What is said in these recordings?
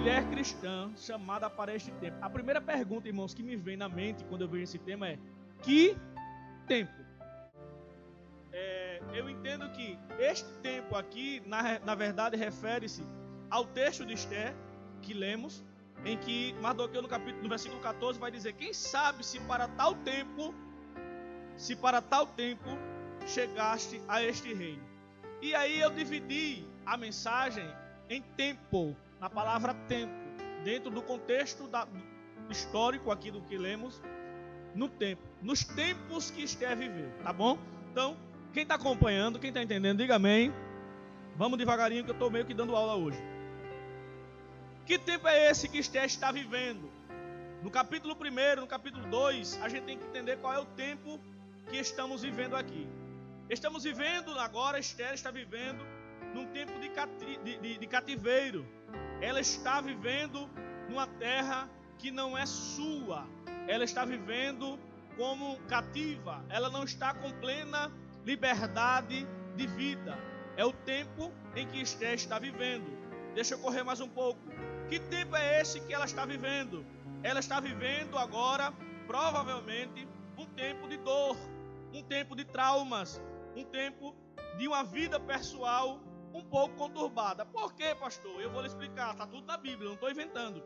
mulher cristã chamada para este tempo. A primeira pergunta, irmãos, que me vem na mente quando eu vejo esse tema é: que tempo? Eu entendo que este tempo aqui, na verdade, refere-se ao texto de Esther que lemos, em que Mardoqueu no versículo 14 vai dizer: quem sabe se para tal tempo chegaste a este reino. E aí eu dividi a mensagem em tempo, na palavra tempo, dentro do contexto histórico aqui do que lemos, no tempo, nos tempos que Esther viveu, tá bom? Então, quem está acompanhando, quem está entendendo, diga amém. Vamos devagarinho que eu estou meio que dando aula hoje. Que tempo é esse que Esther está vivendo? No capítulo 1, no capítulo 2, a gente tem que entender qual é o tempo que estamos vivendo aqui. Estamos vivendo agora, Esther está vivendo num tempo de cativeiro. Ela está vivendo numa terra que não é sua. Ela está vivendo como cativa. Ela não está com plena liberdade de vida. É o tempo em que Esther está vivendo. Deixa eu correr mais um pouco. Que tempo é esse que ela está vivendo? Ela está vivendo agora, provavelmente, um tempo de dor, um tempo de traumas, um tempo de uma vida pessoal um pouco conturbada. Por quê, pastor? Eu vou lhe explicar, está tudo na Bíblia, não estou inventando.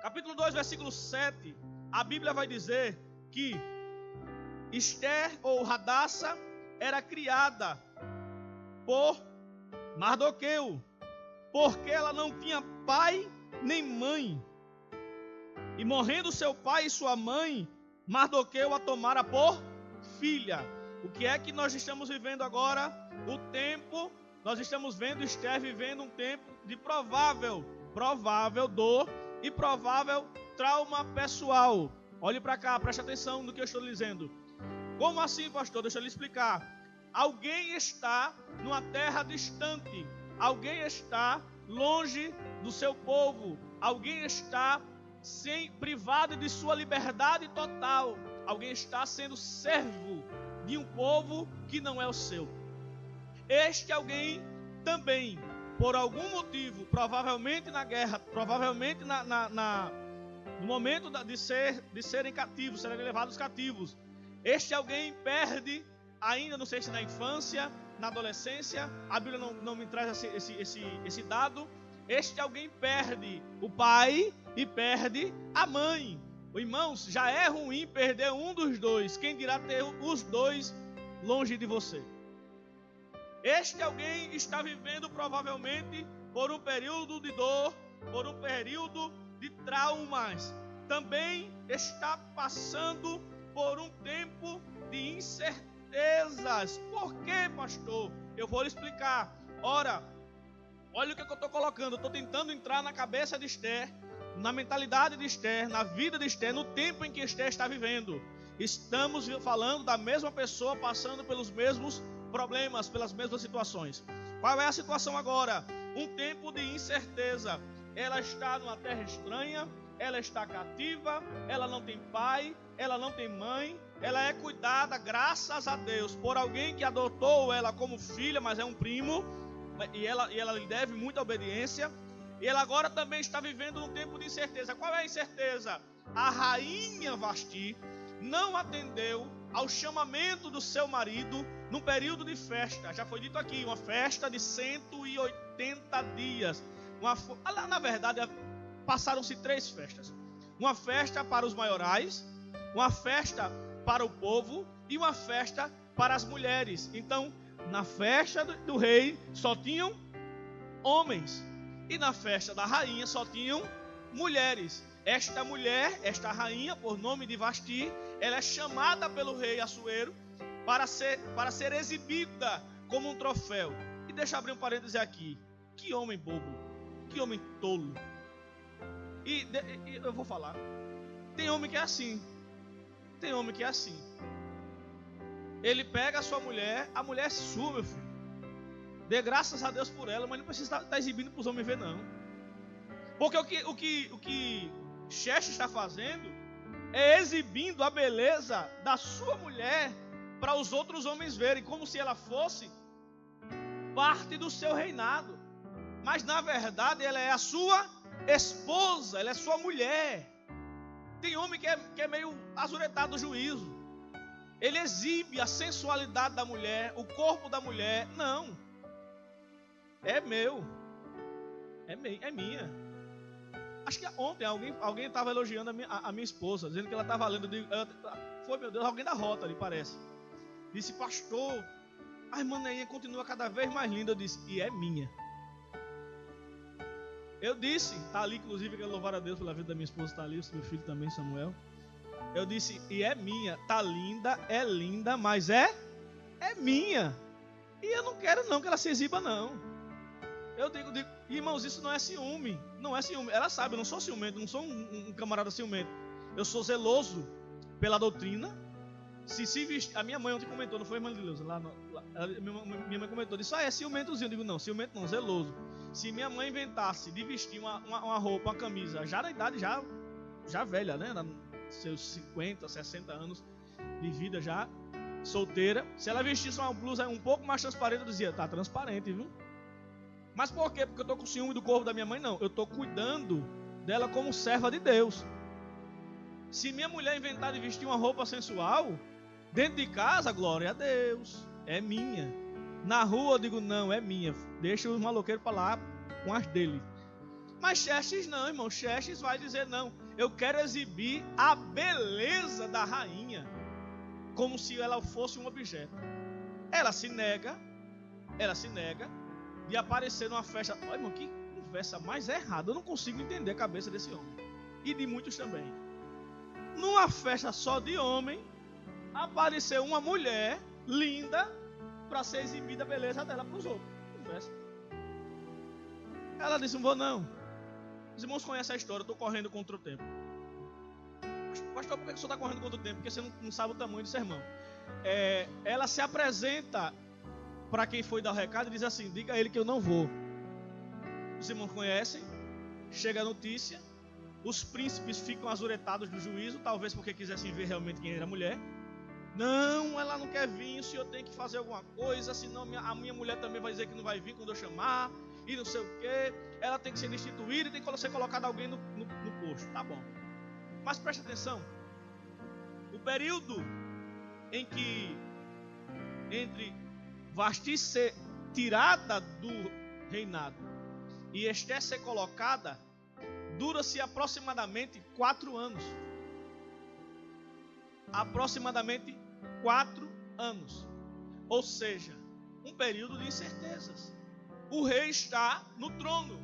Capítulo 2, versículo 7, a Bíblia vai dizer que Esther ou Hadassa era criada por Mardoqueu, porque ela não tinha pai nem mãe. E morrendo seu pai e sua mãe, Mardoqueu a tomara por filha. O que é que nós estamos vivendo agora? O tempo, nós estamos vendo Esther vivendo um tempo de provável dor e provável trauma pessoal. Olhe para cá, preste atenção no que eu estou dizendo. Como assim, pastor? Deixa eu lhe explicar. Alguém está numa terra distante. Alguém está longe do seu povo. Alguém está privado de sua liberdade total. Alguém está sendo servo de um povo que não é o seu. Este alguém também, por algum motivo, provavelmente na guerra, provavelmente no momento de serem cativos, serem levados cativos, este alguém perde, ainda não sei se na infância, na adolescência, a Bíblia não me traz esse dado. Este alguém perde o pai e perde a mãe. Irmãos, já é ruim perder um dos dois, quem dirá ter os dois longe de você. Este alguém está vivendo provavelmente por um período de dor, por um período de traumas. Também está passando por um tempo de incertezas. Por quê, pastor? Eu vou lhe explicar. Ora, olha o que eu estou colocando. Eu estou tentando entrar na cabeça de Esther, na mentalidade de Esther, na vida de Esther, no tempo em que Esther está vivendo. Estamos falando da mesma pessoa passando pelos mesmos problemas, pelas mesmas situações. Qual é a situação agora? Um tempo de incerteza. Ela está numa terra estranha, ela está cativa, ela não tem pai, ela não tem mãe, ela é cuidada, graças a Deus, por alguém que adotou ela como filha, mas é um primo, e ela lhe deve muita obediência. E ela agora também está vivendo um tempo de incerteza. Qual é a incerteza? A rainha Vasti não atendeu ao chamamento do seu marido num período de festa. Já foi dito aqui, uma festa de 180 dias. Na verdade, passaram-se 3 festas. Uma festa para os maiorais, uma festa para o povo e uma festa para as mulheres. Então, na festa do rei só tinham homens. E na festa da rainha só tinham mulheres. Esta mulher, esta rainha, por nome de Vasti, ela é chamada pelo rei Assuero para ser exibida como um troféu. E deixa eu abrir um parêntese aqui. Que homem bobo, que homem tolo. E eu vou falar. Tem homem que é assim. Tem homem que é assim. Ele pega a sua mulher, a mulher é sua, meu filho. Dê graças a Deus por ela, mas não precisa estar exibindo para os homens ver, não. Porque o que Xerxes está fazendo é exibindo a beleza da sua mulher para os outros homens verem, como se ela fosse parte do seu reinado. Mas na verdade ela é a sua esposa, ela é sua mulher. Tem homem que é meio azuretado do juízo. Ele exibe a sensualidade da mulher, o corpo da mulher. Não. É meu. É minha. Acho que ontem alguém estava elogiando a minha esposa, dizendo que ela estava lendo. Foi, meu Deus, alguém da rota ali, parece. Disse, pastor, a irmã Neinha continua cada vez mais linda. Eu disse, e é minha. Eu disse, está ali, inclusive, quero louvar a Deus pela vida da minha esposa, está ali, o meu filho também, Samuel. Eu disse, e é minha, tá linda, mas é minha. E eu não quero não que ela se exiba não. Eu digo, irmãos, isso não é ciúme. Não é ciúme. Ela sabe, eu não sou ciumento, não sou um camarada ciumento. Eu sou zeloso pela doutrina. Se vestir, a minha mãe ontem comentou, não foi, irmã de Deus? Minha mãe comentou, disse, é ciumentozinho. Eu digo, não, ciumento não, zeloso. Se minha mãe inventasse de vestir uma roupa, uma camisa, já na idade, já velha, né? Seus 50, 60 anos de vida já, solteira. Se ela vestisse uma blusa um pouco mais transparente, eu dizia, tá transparente, viu? Mas por quê? Porque eu estou com ciúme do corpo da minha mãe? Não, eu estou cuidando dela como serva de Deus. Se minha mulher inventar de vestir uma roupa sensual, dentro de casa, glória a Deus, é minha. Na rua eu digo, não, é minha. Deixa os maloqueiros para lá com as dele. Mas Xerxes não, irmão. Xerxes vai dizer, não, eu quero exibir a beleza da rainha, como se ela fosse um objeto. Ela se nega de aparecer numa festa. Olha, irmão, que conversa mais errada. Eu não consigo entender a cabeça desse homem. E de muitos também. Numa festa só de homem, apareceu uma mulher linda para ser exibida a beleza dela para os outros. Conversa. Ela disse, não vou não. Os irmãos conhecem a história, eu estou correndo contra o tempo. Pastor, por que o senhor está correndo contra o tempo? Porque você não sabe o tamanho do sermão. Ela se apresenta para quem foi dar o recado e diz assim, diga a ele que eu não vou. Os irmãos conhecem, chega a notícia, os príncipes ficam azuretados do juízo, talvez porque quisessem ver realmente quem era a mulher. Não, ela não quer vir, o senhor tem que fazer alguma coisa, senão a minha mulher também vai dizer que não vai vir quando eu chamar, e não sei o que. Ela tem que ser destituída e tem que ser colocado alguém no posto. Tá bom. Mas preste atenção. O período em que entre Vasti ser tirada do reinado e Ester ser colocada, dura-se aproximadamente 4 anos. Aproximadamente 4 anos. Ou seja, um período de incertezas. O rei está no trono,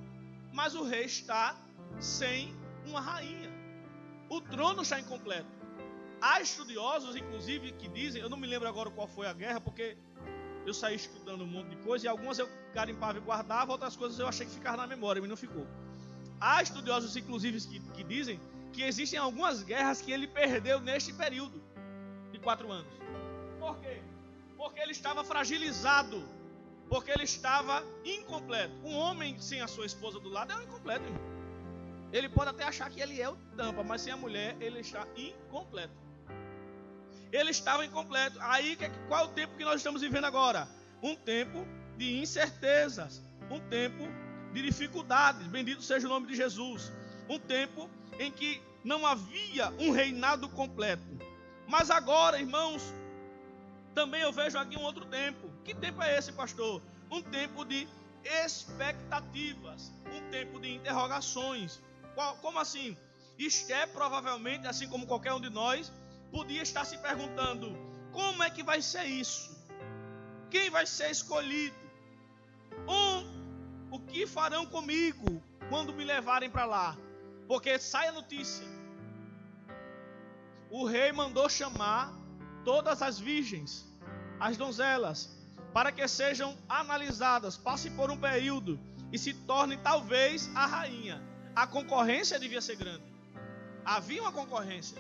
mas o rei está sem uma rainha. O trono está incompleto. Há estudiosos, inclusive, que dizem, eu não me lembro agora qual foi a guerra, porque eu saí estudando um monte de coisa, e algumas eu garimpava e guardava, outras coisas eu achei que ficava na memória, mas não ficou. Há estudiosos, inclusive, que dizem que existem algumas guerras que ele perdeu neste período de 4 anos. Por quê? Porque ele estava fragilizado, porque ele estava incompleto. Um homem sem a sua esposa do lado é um incompleto, irmão. Ele pode até achar que ele é o tampa, mas sem a mulher ele está incompleto. Ele estava incompleto. Aí, qual é o tempo que nós estamos vivendo agora? Um tempo de incertezas, um tempo de dificuldades. Bendito seja o nome de Jesus. Um tempo em que não havia um reinado completo. Mas agora, irmãos, também eu vejo aqui um outro tempo. Que tempo é esse, pastor? Um tempo de expectativas, um tempo de interrogações. Como assim? Ester, provavelmente, assim como qualquer um de nós, podia estar se perguntando, como é que vai ser isso? Quem vai ser escolhido? O que farão comigo quando me levarem para lá? Porque sai a notícia. O rei mandou chamar todas as virgens, as donzelas, para que sejam analisadas, passem por um período e se tornem talvez a rainha. A concorrência devia ser grande. Havia uma concorrência.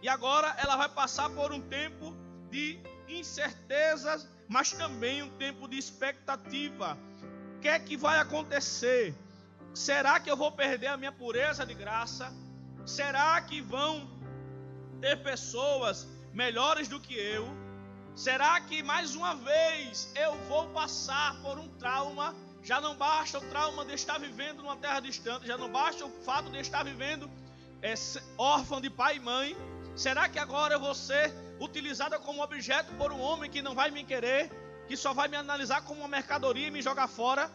E agora ela vai passar por um tempo de incertezas, mas também um tempo de expectativa. O que é que vai acontecer? Será que eu vou perder a minha pureza de graça? Será que vão ter pessoas melhores do que eu? Será que mais uma vez eu vou passar por um trauma? Já não basta o trauma de estar vivendo numa terra distante. Já não basta o fato de estar vivendo órfão de pai e mãe. Será que agora eu vou ser utilizada como objeto por um homem que não vai me querer, que só vai me analisar como uma mercadoria e me jogar fora?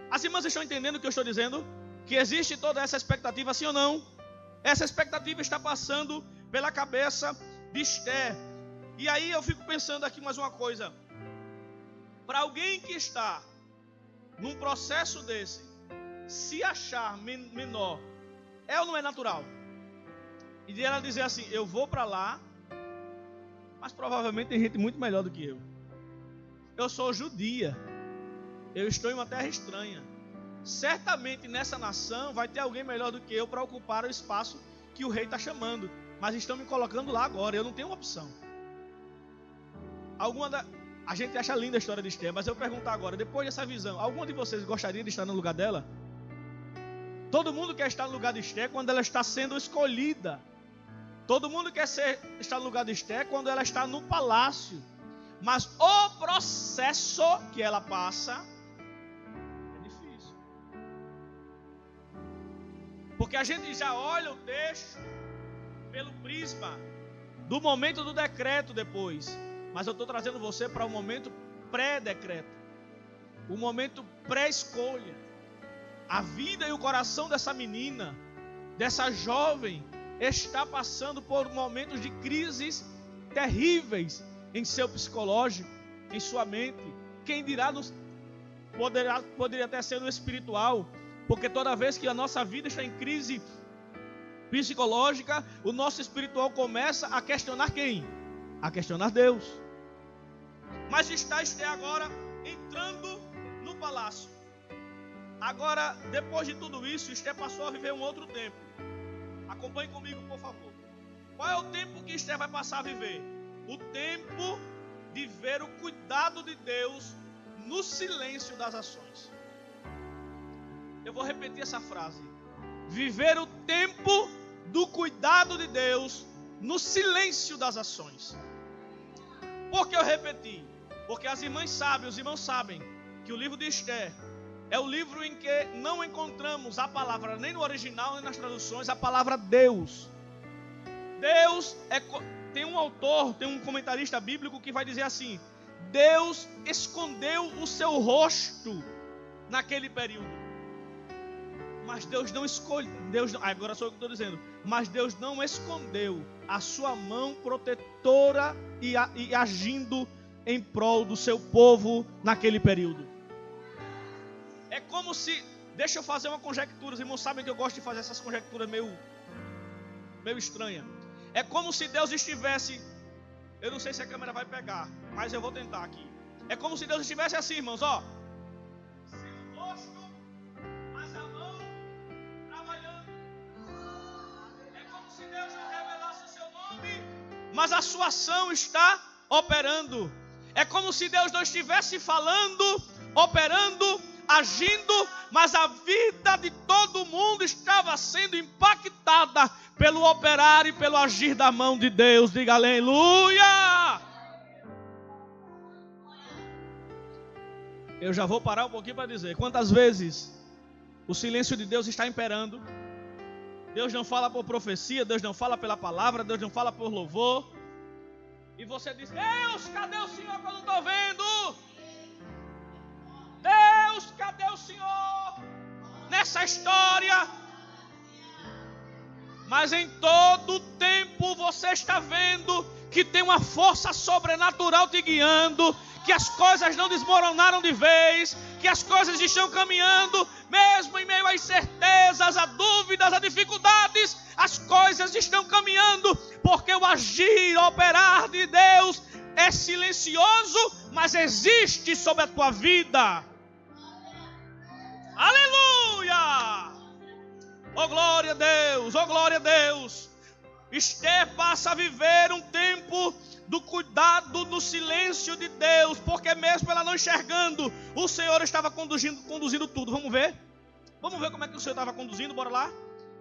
As irmãs estão entendendo o que eu estou dizendo? Que existe toda essa expectativa, sim ou não? Essa expectativa está passando pela cabeça de Esther. E aí eu fico pensando aqui mais uma coisa. Para alguém que está num processo desse, se achar menor, é ou não é natural? E de ela dizer assim, eu vou para lá, mas provavelmente tem gente muito melhor do que eu. Eu sou judia, eu estou em uma terra estranha. Certamente nessa nação vai ter alguém melhor do que eu para ocupar o espaço que o rei está chamando. Mas estão me colocando lá agora, eu não tenho uma opção. A gente acha linda a história de Esther, mas eu pergunto agora, depois dessa visão, algum de vocês gostaria de estar no lugar dela? Todo mundo quer estar no lugar de Esther quando ela está sendo escolhida. Todo mundo quer estar no lugar de Esther quando ela está no palácio. Mas o processo que ela passa é difícil. Porque a gente já olha o texto pelo prisma do momento do decreto depois. Mas eu estou trazendo você para o momento pré-decreto. O momento pré-escolha. A vida e o coração dessa menina, dessa jovem, está passando por momentos de crises terríveis em seu psicológico, em sua mente. Quem dirá, poderia até ser no espiritual, porque toda vez que a nossa vida está em crise psicológica, o nosso espiritual começa a questionar quem? A questionar Deus. Mas está Esther agora entrando no palácio. Agora, depois de tudo isso, Esther passou a viver um outro tempo. Acompanhe comigo, por favor. Qual é o tempo que Esther vai passar a viver? O tempo de ver o cuidado de Deus no silêncio das ações. Eu vou repetir essa frase. Viver o tempo do cuidado de Deus no silêncio das ações. Por que eu repeti? Porque as irmãs sabem, os irmãos sabem que o livro de Esther é o livro em que não encontramos a palavra, nem no original, nem nas traduções, a palavra Deus. Deus tem um autor, tem um comentarista bíblico que vai dizer assim: Deus escondeu o seu rosto naquele período. Mas Deus não escolheu, agora sou eu que estou dizendo, mas Deus não escondeu a sua mão protetora e agindo em prol do seu povo naquele período. É como se, deixa eu fazer uma conjectura, os irmãos sabem que eu gosto de fazer essas conjecturas meio estranhas. É como se Deus estivesse, eu não sei se a câmera vai pegar, mas eu vou tentar aqui. É como se Deus estivesse assim, irmãos, ó. Sem o rosto, mas a mão trabalhando. É como se Deus não revelasse o seu nome, mas a sua ação está operando. É como se Deus não estivesse falando, operando, agindo, mas a vida de todo mundo estava sendo impactada pelo operar e pelo agir da mão de Deus. Diga aleluia! Eu já vou parar um pouquinho para dizer quantas vezes o silêncio de Deus está imperando. Deus não fala por profecia, Deus não fala pela palavra, Deus não fala por louvor. E você diz: Deus, cadê o Senhor que eu não estou vendo? Deus, cadê o Senhor nessa história? Mas em todo tempo você está vendo que tem uma força sobrenatural te guiando, que as coisas não desmoronaram de vez, que as coisas estão caminhando, mesmo em meio às incertezas, a dúvidas, a dificuldades, as coisas estão caminhando, porque o agir, o operar de Deus é silencioso, mas existe sobre a tua vida. Aleluia! Oh glória a Deus, oh glória a Deus. Esther passa a viver um tempo do cuidado no silêncio de Deus, porque mesmo ela não enxergando, o Senhor estava conduzindo tudo. Vamos ver? Vamos ver como é que o Senhor estava conduzindo, bora lá?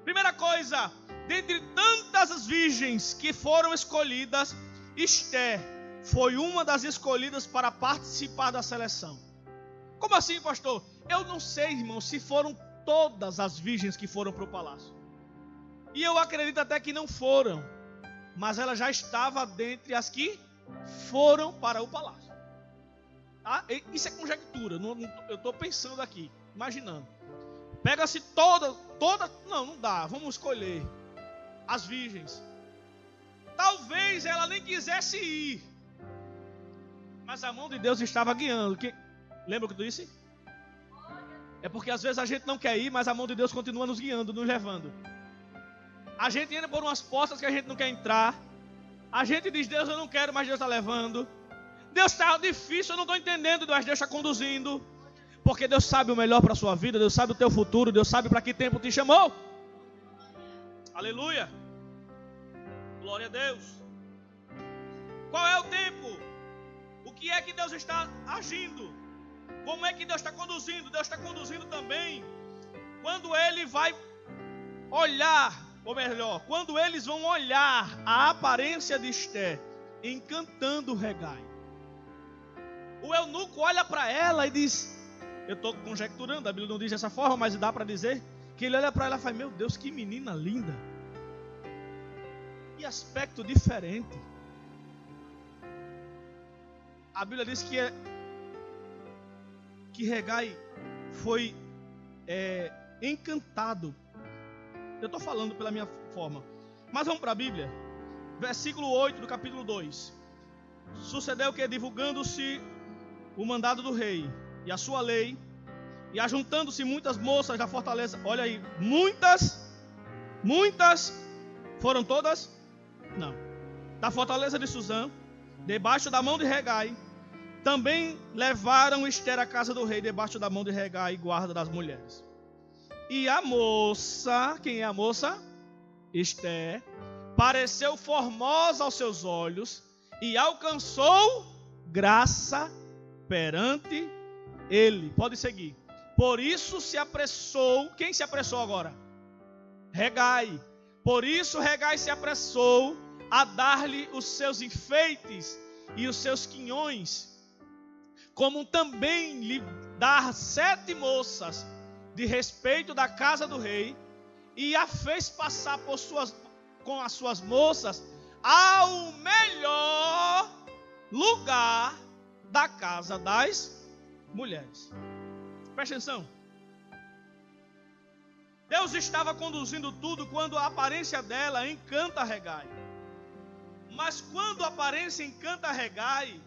Primeira coisa, dentre tantas as virgens que foram escolhidas, Esther foi uma das escolhidas para participar da seleção. Como assim, pastor? Eu não sei, irmão, se foram todas as virgens que foram para o palácio. E eu acredito até que não foram. Mas ela já estava dentre as que foram para o palácio. Tá? Isso é conjectura. Eu estou pensando aqui, imaginando. Pega-se toda. Não dá. Vamos escolher as virgens. Talvez ela nem quisesse ir. Mas a mão de Deus estava guiando. Lembra o que tu disse? É porque às vezes a gente não quer ir, mas a mão de Deus continua nos guiando, nos levando. A gente entra por umas portas que a gente não quer entrar. A gente diz, Deus, eu não quero, mas Deus está levando. Deus está difícil, eu não estou entendendo, mas Deus está conduzindo. Porque Deus sabe o melhor para a sua vida, Deus sabe o teu futuro, Deus sabe para que tempo te chamou. Aleluia. Glória a Deus. Qual é o tempo? O que é que Deus está agindo? Como é que Deus está conduzindo? Deus está conduzindo também quando Ele vai olhar, ou melhor, quando eles vão olhar a aparência de Esther, encantando Hegai. O eunuco olha para ela e diz, eu estou conjecturando, a Bíblia não diz dessa forma, mas dá para dizer, que ele olha para ela e fala, meu Deus, que menina linda. Que aspecto diferente. A Bíblia diz que Hegai foi encantado. Eu estou falando pela minha forma. Mas vamos para a Bíblia. Versículo 8 do capítulo 2. Sucedeu que, divulgando-se o mandado do rei e a sua lei, e ajuntando-se muitas moças da fortaleza, olha aí, muitas, foram todas? Não. Da fortaleza de Suzã, debaixo da mão de Hegai, também levaram Esther à casa do rei, debaixo da mão de Hegai, guarda das mulheres. E a moça, quem é a moça? Esther, pareceu formosa aos seus olhos e alcançou graça perante ele. Pode seguir. Por isso se apressou. Quem se apressou agora? Hegai. Por isso Hegai se apressou a dar-lhe os seus enfeites e os seus quinhões, como também lhe dar 7 moças de respeito da casa do rei, e a fez passar com as suas moças ao melhor lugar da casa das mulheres. Presta atenção. Deus estava conduzindo tudo quando a aparência dela encanta Hegai. Mas quando a aparência encanta Hegai,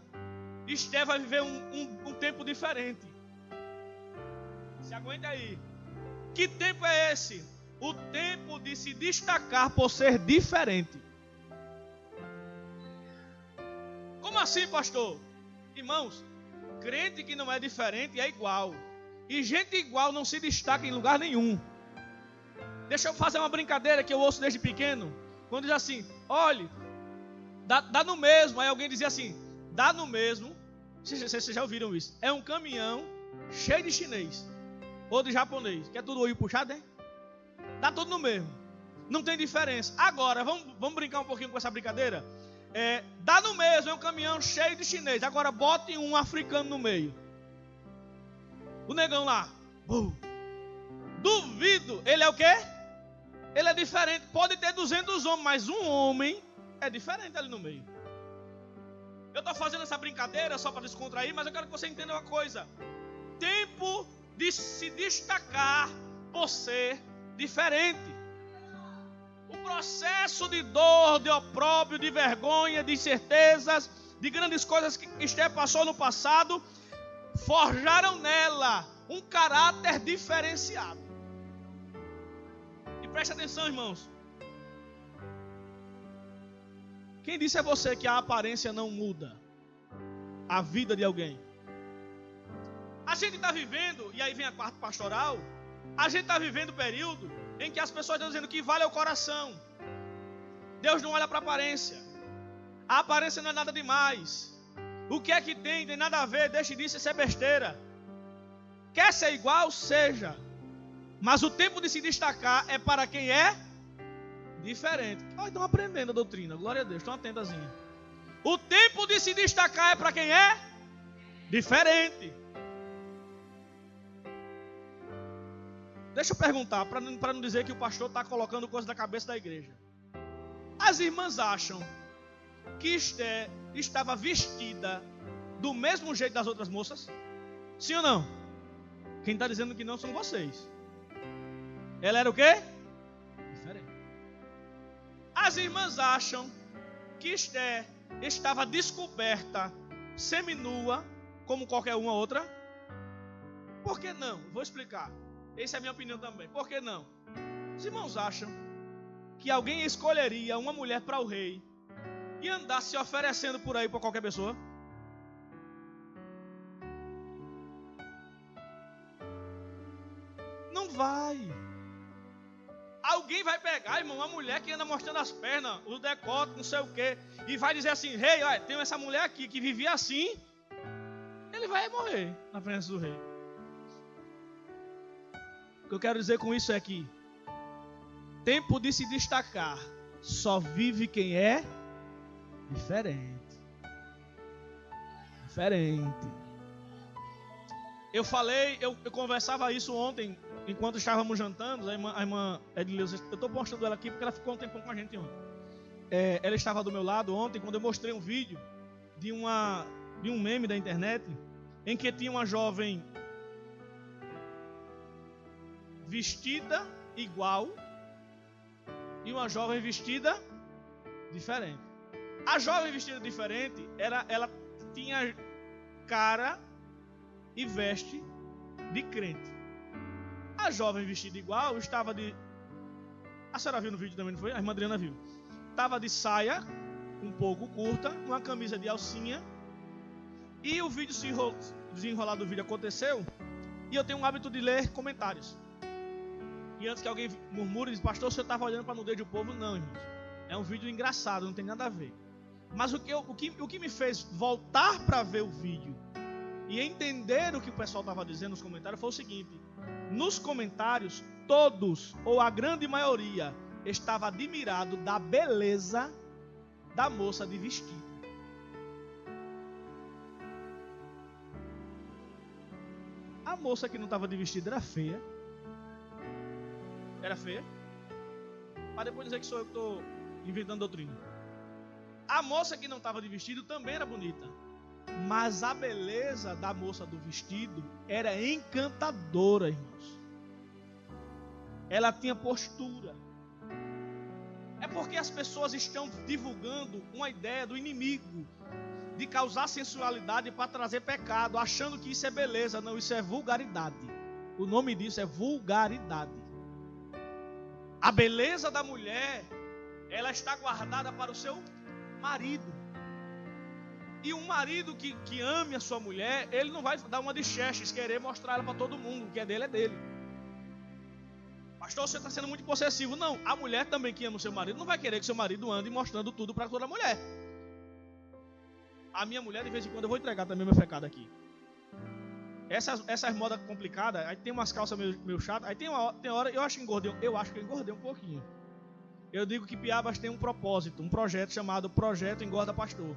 Esther vai viver um tempo diferente. Se aguenta aí. Que tempo é esse? O tempo de se destacar por ser diferente. Como assim, pastor? Irmãos, crente que não é diferente é igual. E gente igual não se destaca em lugar nenhum. Deixa eu fazer uma brincadeira que eu ouço desde pequeno. Quando diz assim, olhe, dá no mesmo. Aí alguém dizia assim, dá no mesmo. Vocês já ouviram isso? É um caminhão cheio de chinês ou de japonês. Que é tudo olho puxado, é? Dá tudo no mesmo. Não tem diferença. Agora, vamos brincar um pouquinho com essa brincadeira? Dá no mesmo, é um caminhão cheio de chinês. Agora bote um africano no meio. O negão lá. Duvido. Ele é o quê? Ele é diferente. Pode ter 200 homens, mas um homem é diferente ali no meio. Eu estou fazendo essa brincadeira só para descontrair, mas eu quero que você entenda uma coisa. Tempo de se destacar por ser diferente. O processo de dor, de opróbrio, de vergonha, de incertezas, de grandes coisas que Esther passou no passado, forjaram nela um caráter diferenciado. E preste atenção, irmãos. Quem disse a você que a aparência não muda a vida de alguém? A gente está vivendo, e aí vem a quarta pastoral, a gente está vivendo um período em que as pessoas estão dizendo que vale é o coração. Deus não olha para a aparência. A aparência não é nada demais. O que é que tem nada a ver, deixe disso, isso é besteira. Quer ser igual? Seja. Mas o tempo de se destacar é para quem é diferente. Estão aprendendo a doutrina, glória a Deus, estão atentazinho. O tempo de se destacar é para quem é diferente. Deixa eu perguntar, para não dizer que o pastor está colocando coisa na cabeça da igreja. As irmãs acham que Esther estava vestida do mesmo jeito das outras moças? Sim ou não? Quem está dizendo que não são vocês. Ela era o quê? Diferente. As irmãs acham que Esther estava descoberta, seminua, como qualquer uma outra? Por que não? Vou explicar. Essa é a minha opinião também. Por que não? Os irmãos acham que alguém escolheria uma mulher para o rei e andar se oferecendo por aí para qualquer pessoa? Não vai. Alguém vai pegar, irmão, uma mulher que anda mostrando as pernas, o decote, não sei o quê, e vai dizer assim: rei, olha, tem essa mulher aqui que vivia assim. Ele vai morrer na presença do rei. O que eu quero dizer com isso é que tempo de se destacar só vive quem é diferente. Diferente. Eu conversava isso ontem, enquanto estávamos jantando. A irmã Edileuza, eu estou mostrando ela aqui porque ela ficou um tempão com a gente ontem. Ela estava do meu lado ontem, quando eu mostrei um vídeo de um meme da internet, em que tinha uma jovem vestida igual e uma jovem vestida diferente. A jovem vestida diferente, ela tinha cara e veste de crente. A jovem vestida igual estava de... A senhora viu no vídeo também, não foi? A irmã Adriana viu. Estava de saia, um pouco curta, uma camisa de alcinha. E o vídeo desenrolar do vídeo aconteceu. E eu tenho um hábito de ler comentários. E antes que alguém murmure, diz: pastor, você estava olhando para a nudez do povo? Não, irmãos. É um vídeo engraçado, não tem nada a ver. Mas o que me fez voltar para ver o vídeo e entender o que o pessoal estava dizendo nos comentários foi o seguinte: nos comentários, todos, ou a grande maioria, estava admirado da beleza da moça de vestido. A moça que não estava de vestido era feia. Era feia. Para depois dizer que sou eu que estou inventando doutrina. A moça que não estava de vestido também era bonita. Mas a beleza da moça do vestido era encantadora, irmãos. Ela tinha postura. É porque as pessoas estão divulgando uma ideia do inimigo de causar sensualidade para trazer pecado, achando que isso é beleza. Não, isso é vulgaridade. O nome disso é vulgaridade. A beleza da mulher, ela está guardada para o seu marido. E um marido que ame a sua mulher, ele não vai dar uma de chestes, querer mostrar ela para todo mundo. O que é dele é dele. Pastor, você está sendo muito possessivo. Não, a mulher também que ama o seu marido não vai querer que seu marido ande mostrando tudo para toda mulher. A minha mulher, de vez em quando, eu vou entregar também meu pecado aqui. Essas modas complicadas, aí tem umas calças meio chatas, aí tem hora, eu acho que eu engordei um pouquinho. Eu digo que Piabas tem um propósito, um projeto chamado Projeto Engorda Pastor.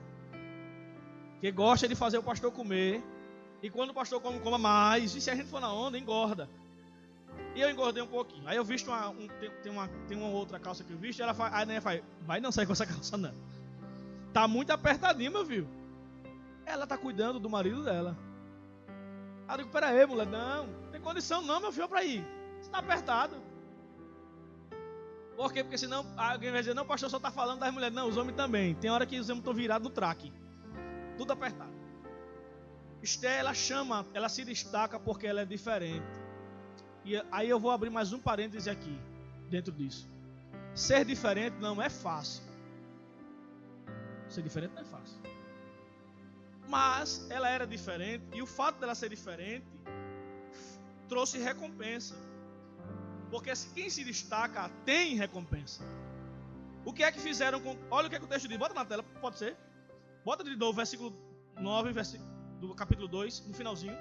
Que gosta de fazer o pastor comer, e quando o pastor come, coma mais, e se a gente for na onda, engorda. E eu engordei um pouquinho. Aí eu visto tem uma outra calça que eu visto, e ela faz, a Néia faz: vai não sair com essa calça não. Tá muito apertadinho, meu filho. Ela tá cuidando do marido dela. Aí eu digo: pera aí, mulher, não tem condição não, meu filho, para ir. Você tá apertado. Por quê? Porque senão alguém vai dizer: não, pastor, só tá falando das mulheres. Não, os homens também. Tem hora que os homens estão virados no traque. Tudo apertado. Esther, ela se destaca porque ela é diferente. E aí eu vou abrir mais um parêntese aqui, dentro disso. Ser diferente não é fácil. Ser diferente não é fácil. Mas ela era diferente, e o fato dela ser diferente trouxe recompensa. Porque quem se destaca tem recompensa. O que é que fizeram com... Olha o que é que o texto diz, bota na tela, pode ser? Bota de novo, versículo 9, do capítulo 2, no finalzinho.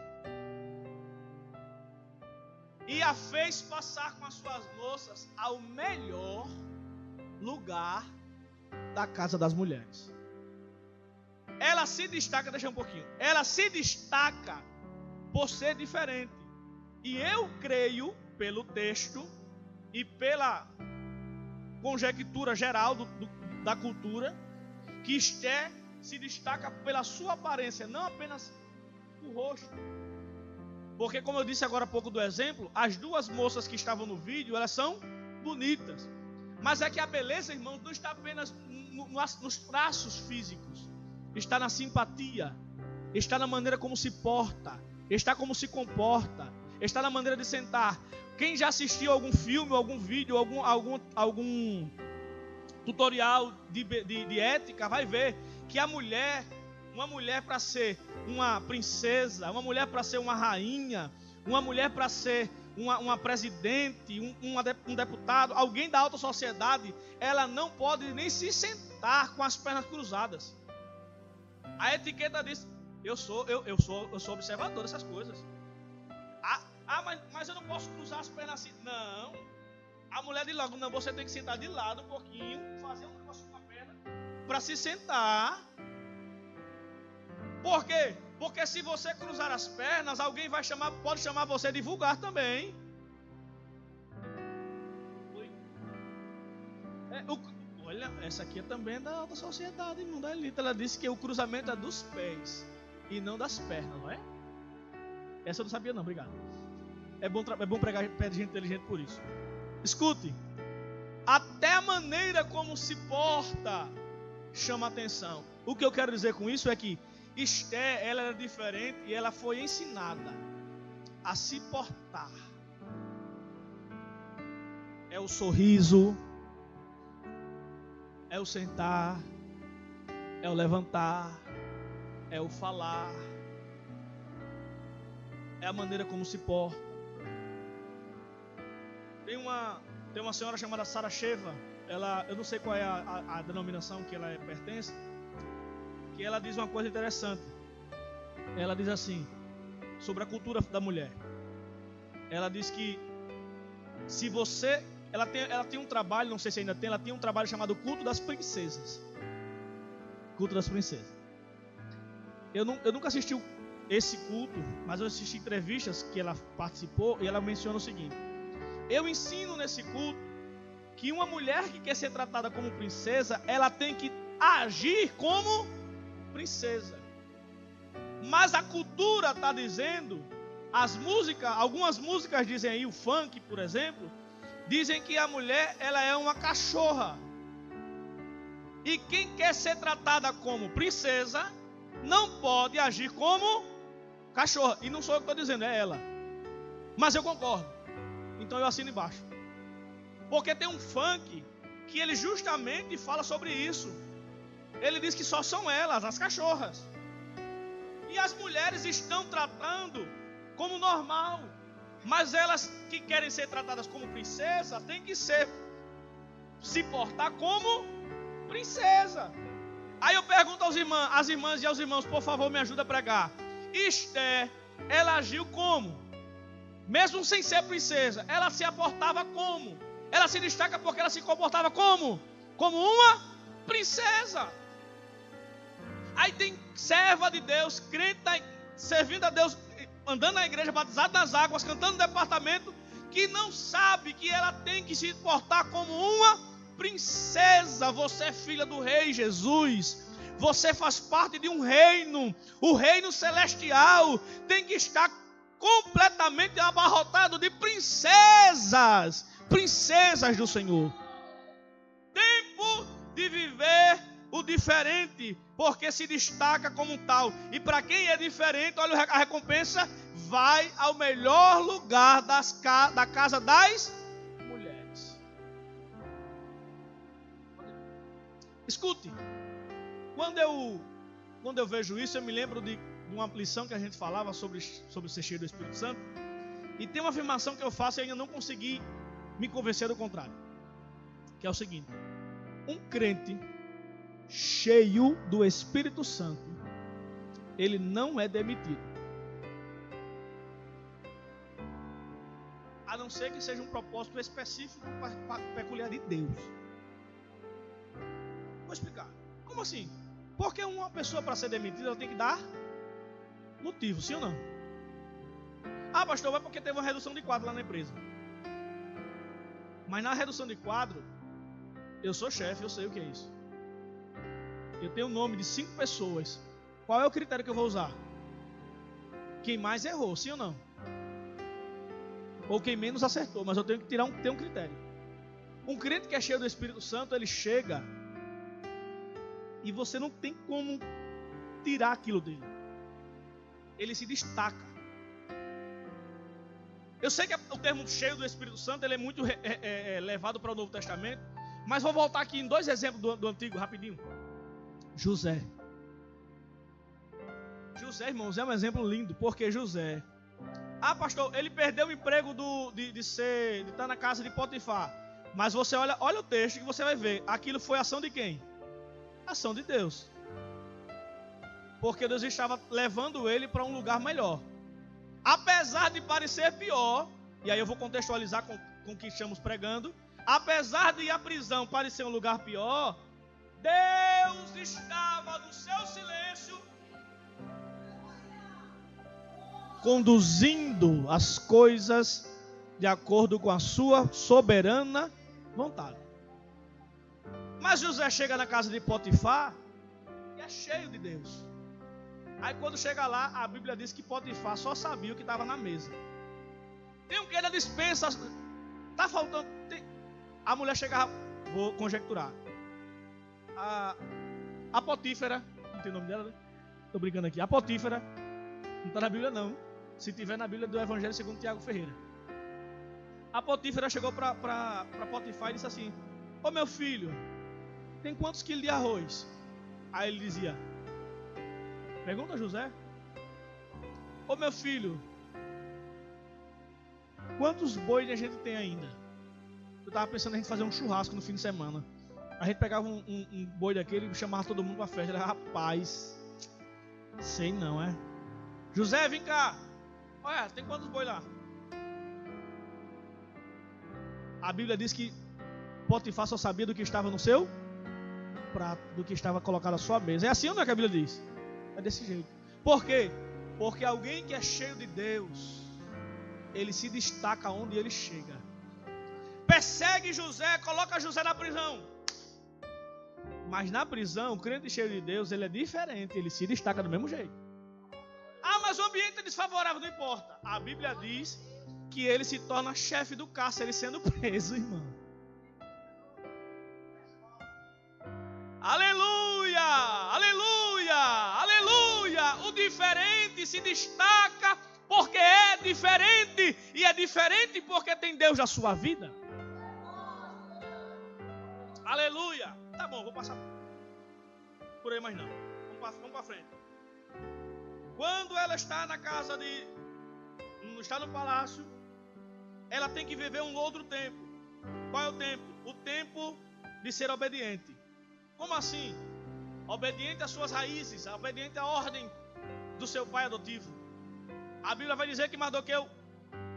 E a fez passar com as suas moças ao melhor lugar da casa das mulheres. Ela se destaca, deixa um pouquinho. Ela se destaca por ser diferente. E eu creio pelo texto e pela conjectura geral da cultura, que Esther se destaca pela sua aparência, não apenas o rosto. Porque, como eu disse agora há pouco do exemplo, as duas moças que estavam no vídeo, elas são bonitas. Mas é que a beleza, irmãos, não está apenas nos traços físicos. Está na simpatia, está na maneira como se porta, está como se comporta, está na maneira de sentar. Quem já assistiu algum filme, algum vídeo, algum tutorial de ética, vai ver que uma mulher para ser uma princesa, uma mulher para ser uma rainha, uma mulher para ser uma presidente, um deputado, alguém da alta sociedade, ela não pode nem se sentar com as pernas cruzadas. A etiqueta diz: eu sou observador dessas coisas. Mas eu não posso cruzar as pernas assim. Não. A mulher diz logo: não, você tem que sentar de lado um pouquinho, fazer um negócio com a perna para se sentar. Por quê? Porque se você cruzar as pernas, alguém pode chamar você de vulgar também. Olha, essa aqui é também da alta sociedade, irmão, da elite. Ela disse que o cruzamento é dos pés e não das pernas, não é? Essa eu não sabia não, obrigado. É bom pregar perto de gente inteligente por isso. Escute, até a maneira como se porta chama atenção. O que eu quero dizer com isso é que Esther, ela era diferente e ela foi ensinada a se portar. É o sorriso, é o sentar, é o levantar, é o falar, é a maneira como se porta. Tem uma senhora chamada Sara Sheva, eu não sei qual é a denominação que ela pertence, que ela diz uma coisa interessante. Ela diz assim, sobre a cultura da mulher. Ela diz que se você... Ela tem um trabalho, não sei se ainda tem, ela tem um trabalho chamado Culto das Princesas. Culto das Princesas. Eu nunca assisti esse culto, mas eu assisti entrevistas que ela participou e ela menciona o seguinte: eu ensino nesse culto que uma mulher que quer ser tratada como princesa, ela tem que agir como princesa. Mas a cultura está dizendo, algumas músicas dizem aí, o funk, por exemplo, dizem que a mulher, ela é uma cachorra. E quem quer ser tratada como princesa, não pode agir como cachorra. E não sou eu que estou dizendo, é ela. Mas eu concordo. Então eu assino embaixo. Porque tem um funk que ele justamente fala sobre isso. Ele diz que só são elas, as cachorras. E as mulheres estão tratando como normal. Mas elas que querem ser tratadas como princesa, têm que se portar como princesa. Aí eu pergunto às irmãs e aos irmãos, por favor, me ajuda a pregar. Esther, ela agiu como? Mesmo sem ser princesa, ela se aportava como? Ela se destaca porque ela se comportava como? Como uma princesa. Aí tem serva de Deus, crente, servindo a Deus, andando na igreja, batizado nas águas, cantando no departamento, que não sabe que ela tem que se portar como uma princesa. Você é filha do rei Jesus. Você faz parte de um reino. O reino celestial tem que estar completamente abarrotado de princesas. Princesas do Senhor. Tempo de viver o diferente, porque se destaca como tal. E para quem é diferente, olha a recompensa, vai ao melhor lugar da casa das mulheres. Escute, quando eu vejo isso, eu me lembro de uma lição que a gente falava sobre ser cheio do Espírito Santo. E tem uma afirmação que eu faço e ainda não consegui me convencer do contrário, que é o seguinte: um crente cheio do Espírito Santo, ele não é demitido, a não ser que seja um propósito específico peculiar de Deus. Vou explicar. Como assim? Porque uma pessoa, para ser demitida, ela tem que dar motivo, sim ou não? Ah, pastor, vai porque teve uma redução de quadro lá na empresa. Mas na redução de quadro, eu sou chefe, eu sei o que é isso. Eu tenho o nome de 5 pessoas. Qual é o critério que eu vou usar? Quem mais errou, sim ou não? Ou quem menos acertou, mas eu tenho que ter um critério. Um crente que é cheio do Espírito Santo, ele chega e você não tem como tirar aquilo dele. Ele se destaca. Eu sei que o termo cheio do Espírito Santo ele é muito levado para o Novo Testamento, mas vou voltar aqui em 2 exemplos do Antigo, rapidinho. José. José, irmãos, é um exemplo lindo, porque José... pastor, ele perdeu o emprego de estar na casa de Potifar. Mas você olha o texto que você vai ver. Aquilo foi ação de quem? Ação de Deus. Porque Deus estava levando ele para um lugar melhor. Apesar de parecer pior, e aí eu vou contextualizar com o que estamos pregando. Apesar de a prisão parecer um lugar pior, Deus estava no seu silêncio, conduzindo as coisas de acordo com a sua soberana vontade. Mas José chega na casa de Potifar e é cheio de Deus. Aí quando chega lá, a Bíblia diz que Potifar só sabia o que estava na mesa. Tem um que da dispensa, tá faltando. A mulher chegava, vou conjecturar. A Potífera, não tem o nome dela, né? Tô brincando aqui. A Potífera, não está na Bíblia não. Se tiver na Bíblia do Evangelho segundo Tiago Ferreira. A Potífera chegou para Potifar e disse assim: ô meu filho, tem quantos quilos de arroz? Aí ele dizia: pergunta a José. Ô meu filho, quantos bois a gente tem ainda? Eu estava pensando em a gente fazer um churrasco no fim de semana. A gente pegava um boi daquele e chamava todo mundo para a festa. Ele, rapaz, sei não, é? José, vem cá. Olha, tem quantos boi lá? A Bíblia diz que Potifar só sabia do que estava no seu prato, do que estava colocado à sua mesa. É assim ou não é que a Bíblia diz? É desse jeito. Por quê? Porque alguém que é cheio de Deus, ele se destaca onde ele chega. Persegue José, coloca José na prisão. Mas na prisão, o crente cheio de Deus, ele é diferente, ele se destaca do mesmo jeito. Mas o ambiente é desfavorável, não importa. A Bíblia diz que ele se torna chefe do cárcere sendo preso, irmão. Aleluia, aleluia, aleluia. O diferente se destaca porque é diferente. E é diferente porque tem Deus na sua vida. Aleluia. Tá bom, vou passar por aí, mas não. Vamos para frente. Quando ela está na casa está no palácio, ela tem que viver um outro tempo. Qual é o tempo? O tempo de ser obediente. Como assim? Obediente às suas raízes, obediente à ordem do seu pai adotivo. A Bíblia vai dizer que Mardoqueu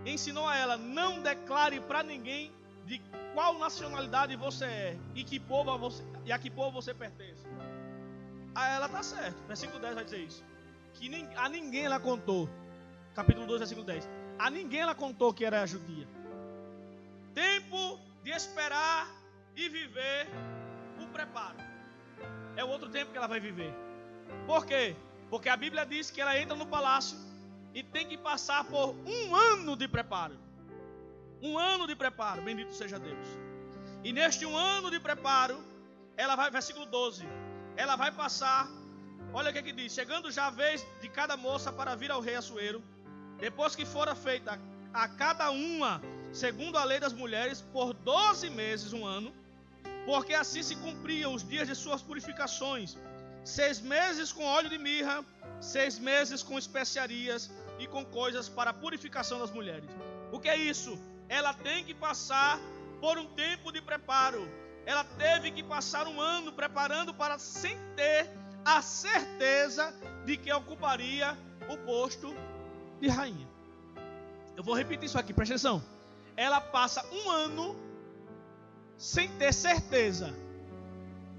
ensinou a ela: não declare para ninguém de qual nacionalidade você é e a que povo você pertence. A ela está certo. Versículo 10 vai dizer isso. Que a ninguém ela contou. Capítulo 2, versículo 10. A ninguém ela contou que era judia. Tempo de esperar e viver o preparo. É o outro tempo que ela vai viver. Por quê? Porque a Bíblia diz que ela entra no palácio e tem que passar por 1 ano de preparo. 1 ano de preparo, bendito seja Deus. E neste 1 ano de preparo, ela vai, versículo 12, ela vai passar, olha o que diz: chegando já a vez de cada moça para vir ao rei Assuero, depois que fora feita a cada uma, segundo a lei das mulheres, por 12 meses, 1 ano, porque assim se cumpriam os dias de suas purificações, 6 meses com óleo de mirra, 6 meses com especiarias e com coisas para a purificação das mulheres. O que é isso? Ela tem que passar por um tempo de preparo. Ela teve que passar 1 ano preparando para, sem ter a certeza de que ocuparia o posto de rainha. Eu vou repetir isso aqui, presta atenção. Ela passa 1 ano sem ter certeza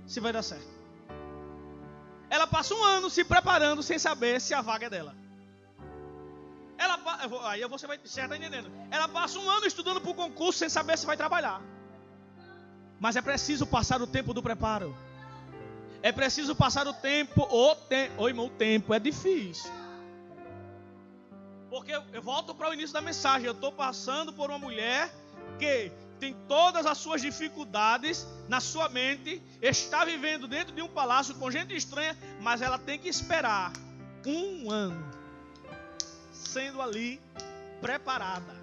se vai dar certo. Ela passa 1 ano se preparando sem saber se a vaga é dela. Aí você vai, você já está entendendo. Ela passa 1 ano estudando para o concurso sem saber se vai trabalhar. Mas é preciso passar o tempo do preparo. É preciso passar o tempo. Irmão, o tempo é difícil. Porque eu volto para o início da mensagem. Eu estou passando por uma mulher que tem todas as suas dificuldades na sua mente. Está vivendo dentro de um palácio com gente estranha. Mas ela tem que esperar 1 ano. Sendo ali preparada.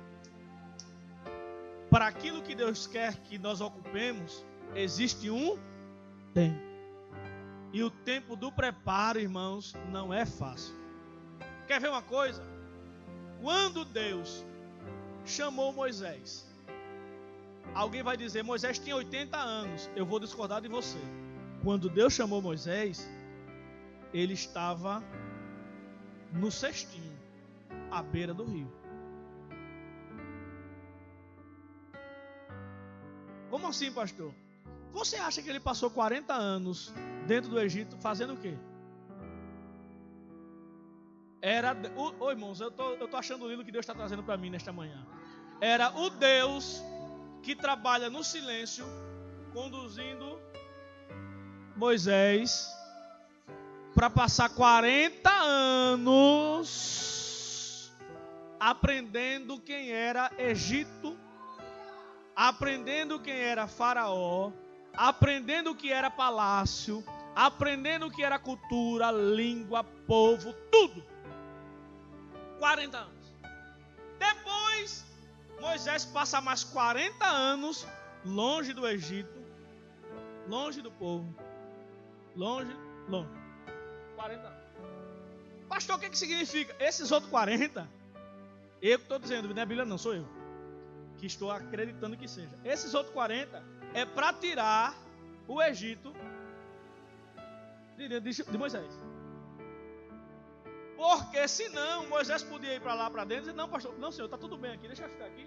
Para aquilo que Deus quer que nós ocupemos, existe um tempo. E o tempo do preparo, irmãos, não é fácil. Quer ver uma coisa? Quando Deus chamou Moisés, alguém vai dizer, Moisés tinha 80 anos. Eu vou discordar de você. Quando Deus chamou Moisés, ele estava no cestinho, à beira do rio. Como assim, pastor? Você acha que ele passou 40 anos dentro do Egito fazendo o quê? Irmãos, eu tô achando lindo o que Deus está trazendo para mim nesta manhã. Era o Deus que trabalha no silêncio, conduzindo Moisés para passar 40 anos aprendendo quem era Egito, aprendendo quem era Faraó, aprendendo o que era palácio, aprendendo o que era cultura, língua, povo, tudo. 40 anos. Depois, Moisés passa mais 40 anos longe do Egito, longe do povo, longe. 40 anos. Pastor, o que significa? Esses outros 40, eu que estou dizendo, não é Bíblia não, sou eu que estou acreditando que seja. Esses outros 40 é para tirar o Egito de Moisés. Porque senão Moisés podia ir para lá, para dentro e dizer, não, pastor, não, senhor, está tudo bem aqui, deixa eu ficar aqui.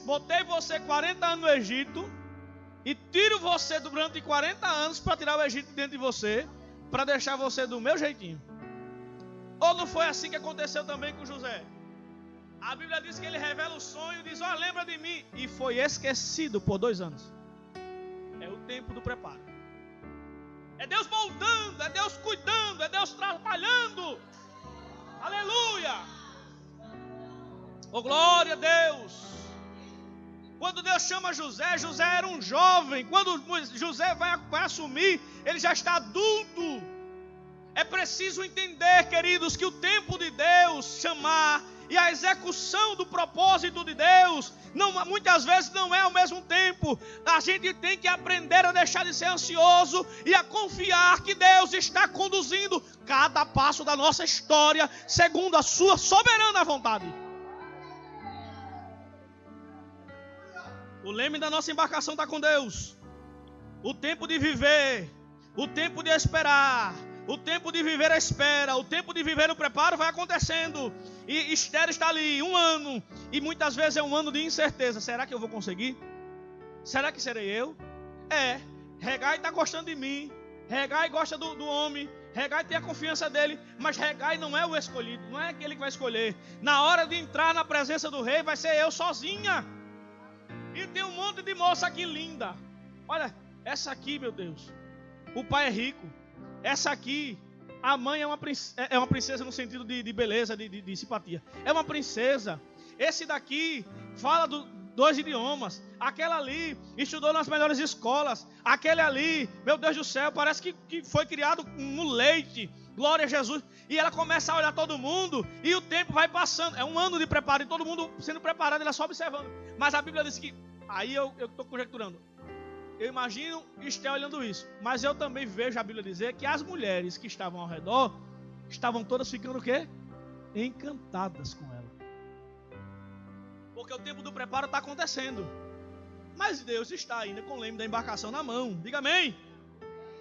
Botei você 40 anos no Egito e tiro você durante 40 anos para tirar o Egito dentro de você, para deixar você do meu jeitinho. Ou não foi assim que aconteceu também com José? A Bíblia diz que ele revela o sonho e diz, lembra de mim. E foi esquecido por 2 anos. É o tempo do preparo. É Deus moldando, é Deus cuidando, é Deus trabalhando. Aleluia. Oh, glória a Deus. Quando Deus chama José, José era um jovem. Quando José vai assumir, ele já está adulto. É preciso entender, queridos, que o tempo de Deus chamar e a execução do propósito de Deus, muitas vezes não é ao mesmo tempo. A gente tem que aprender a deixar de ser ansioso e a confiar que Deus está conduzindo cada passo da nossa história segundo a sua soberana vontade. O leme da nossa embarcação está com Deus. O tempo de viver, o tempo de esperar, o tempo de viver a espera, o tempo de viver o preparo vai acontecendo. E Esther está ali 1 ano. E muitas vezes é 1 ano de incerteza. Será que eu vou conseguir? Será que serei eu? Regai está gostando de mim. Regai gosta do homem. Regai tem a confiança dele. Mas Regai não é o escolhido. Não é aquele que vai escolher. Na hora de entrar na presença do rei, vai ser eu sozinha. E tem um monte de moça aqui linda. Olha, essa aqui, meu Deus. O pai é rico. Essa aqui, a mãe é uma princesa no sentido de beleza, de simpatia. É uma princesa. Esse daqui fala 2 idiomas. Aquela ali estudou nas melhores escolas. Aquele ali, meu Deus do céu, parece que foi criado no leite. Glória a Jesus. E ela começa a olhar todo mundo e o tempo vai passando. É 1 ano de preparo e todo mundo sendo preparado, ela só observando. Mas a Bíblia diz que, aí eu estou conjecturando. Eu imagino Esther olhando isso. Mas eu também vejo a Bíblia dizer que as mulheres que estavam ao redor estavam todas ficando o quê? Encantadas com ela. Porque o tempo do preparo está acontecendo. Mas Deus está ainda com o leme da embarcação na mão. Diga amém.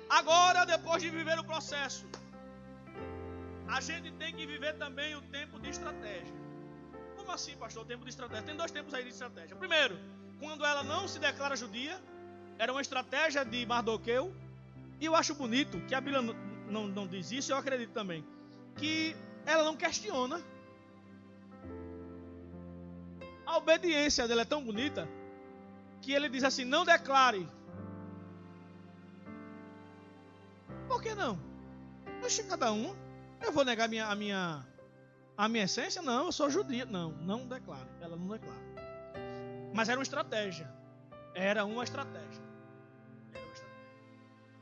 Agora, depois de viver o processo, a gente tem que viver também o tempo de estratégia. Como assim, pastor? O tempo de estratégia? Tem 2 tempos aí de estratégia. Primeiro, quando ela não se declara judia, era uma estratégia de Mardoqueu. E eu acho bonito que a Bíblia não diz isso, eu acredito também, que ela não questiona. A obediência dela é tão bonita que ele diz assim, não declare. Por que não? Deixa cada um. Eu vou negar a minha essência? Não, eu sou judia. Não declare. Ela não declara. Mas era uma estratégia. Era uma estratégia.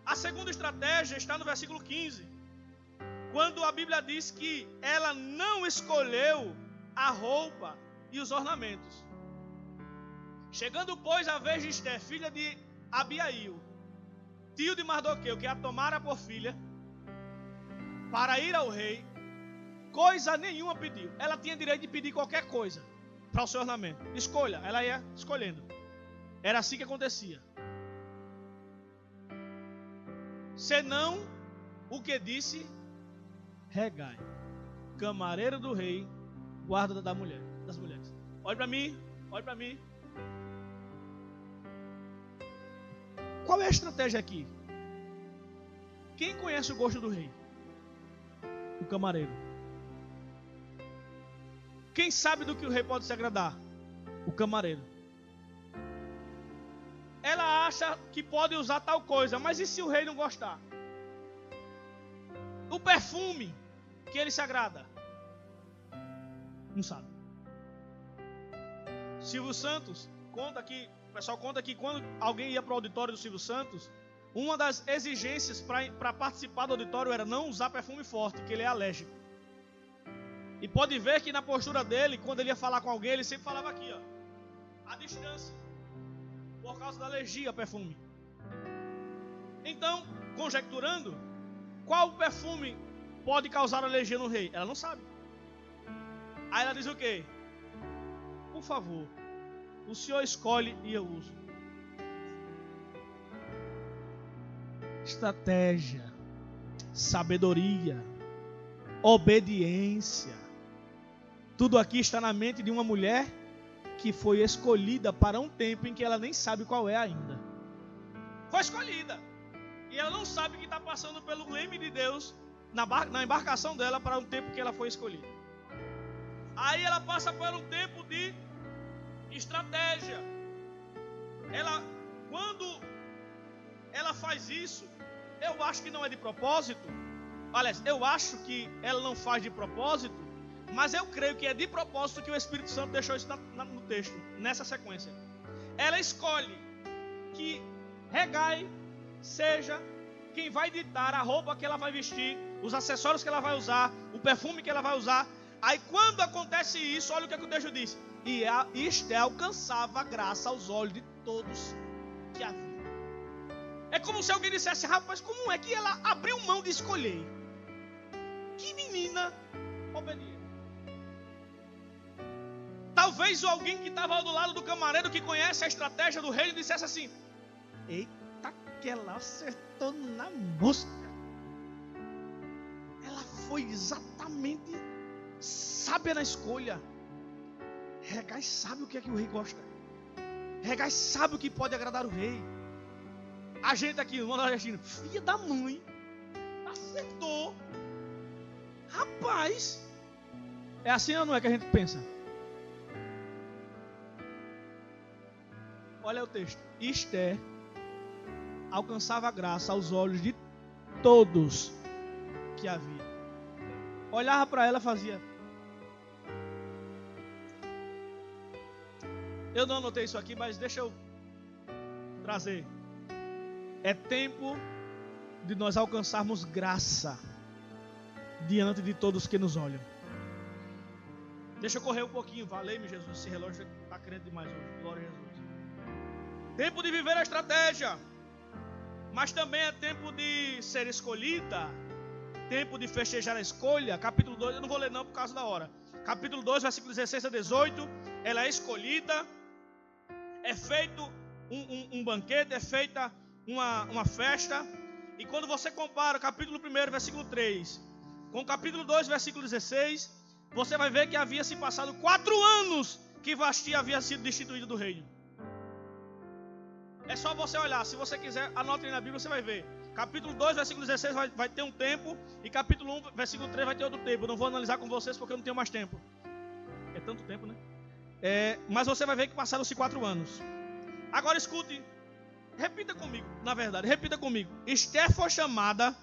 A segunda estratégia está no versículo 15. Quando a Bíblia diz que ela não escolheu a roupa e os ornamentos. Chegando, pois, a vez de Esté, filha de Abiail, tio de Mardoqueu, que a tomara por filha, para ir ao rei, coisa nenhuma pediu. Ela tinha direito de pedir qualquer coisa para o seu ornamento. Escolha, ela ia escolhendo. Era assim que acontecia. Senão o que disse Hegai, camareiro do rei, guarda das mulheres. Olhe para mim, olhe para mim. Qual é a estratégia aqui? Quem conhece o gosto do rei? O camareiro. Quem sabe do que o rei pode se agradar? O camareiro. Ela acha que pode usar tal coisa, mas e se o rei não gostar? O perfume que ele se agrada? Não sabe. Silvio Santos conta que, o pessoal conta que quando alguém ia para o auditório do Silvio Santos, uma das exigências para participar do auditório era não usar perfume forte, que ele é alérgico. E pode ver que na postura dele, quando ele ia falar com alguém, ele sempre falava aqui, ó, à distância, por causa da alergia ao perfume. Então, conjecturando, qual perfume pode causar alergia no rei? Ela não sabe. Aí ela diz o quê? Por favor, o senhor escolhe e eu uso. Estratégia, sabedoria, obediência. Tudo aqui está na mente de uma mulher que foi escolhida para um tempo em que ela nem sabe qual é ainda. Foi escolhida. E ela não sabe que está passando pelo leme de Deus na embarcação dela para um tempo que ela foi escolhida. Aí ela passa por um tempo de estratégia. Quando ela faz isso, eu acho que não é de propósito. Aliás, eu acho que ela não faz de propósito, mas eu creio que é de propósito que o Espírito Santo deixou isso no texto, nessa sequência. Ela escolhe que Hegai seja quem vai ditar a roupa que ela vai vestir, os acessórios que ela vai usar, o perfume que ela vai usar. Aí quando acontece isso, olha o que o texto diz. E Esté alcançava graça aos olhos de todos que a viam. É como se alguém dissesse, rapaz, como é que ela abriu mão de escolher? Que menina obediente. Talvez alguém que estava do lado do camareiro, que conhece a estratégia do reino, dissesse assim, eita, que ela acertou na mosca. Ela foi exatamente sábia na escolha. Hegai sabe o que é que o rei gosta. Hegai sabe o que pode agradar o rei. A gente aqui no nordestino, filha da mãe, acertou. Rapaz, é assim ou não é que a gente pensa? Olha o texto. Esté alcançava graça aos olhos de todos que a viam. Olhava para ela e fazia. Eu não anotei isso aqui, mas deixa eu trazer. É tempo de nós alcançarmos graça diante de todos que nos olham. Deixa eu correr um pouquinho. Valeu-me, Jesus. Esse relógio está crente demais hoje. Glória a Jesus. Tempo de viver a estratégia. Mas também é tempo de ser escolhida. Tempo de festejar a escolha. Capítulo 2, eu não vou ler não por causa da hora. Capítulo 2, versículo 16 a 18. Ela é escolhida. É feito um banquete, é feita uma festa. E quando você compara o capítulo 1, versículo 3, com o capítulo 2, versículo 16, você vai ver que havia se passado 4 anos que Vasti havia sido destituída do reino. É só você olhar, se você quiser, anote aí na Bíblia, você vai ver. Capítulo 2, versículo 16 vai ter um tempo, e capítulo 1, versículo 3 vai ter outro tempo. Eu não vou analisar com vocês porque eu não tenho mais tempo. É tanto tempo, né? Mas você vai ver que passaram-se 4 anos. Agora escute, repita comigo, repita comigo. Esther foi chamada,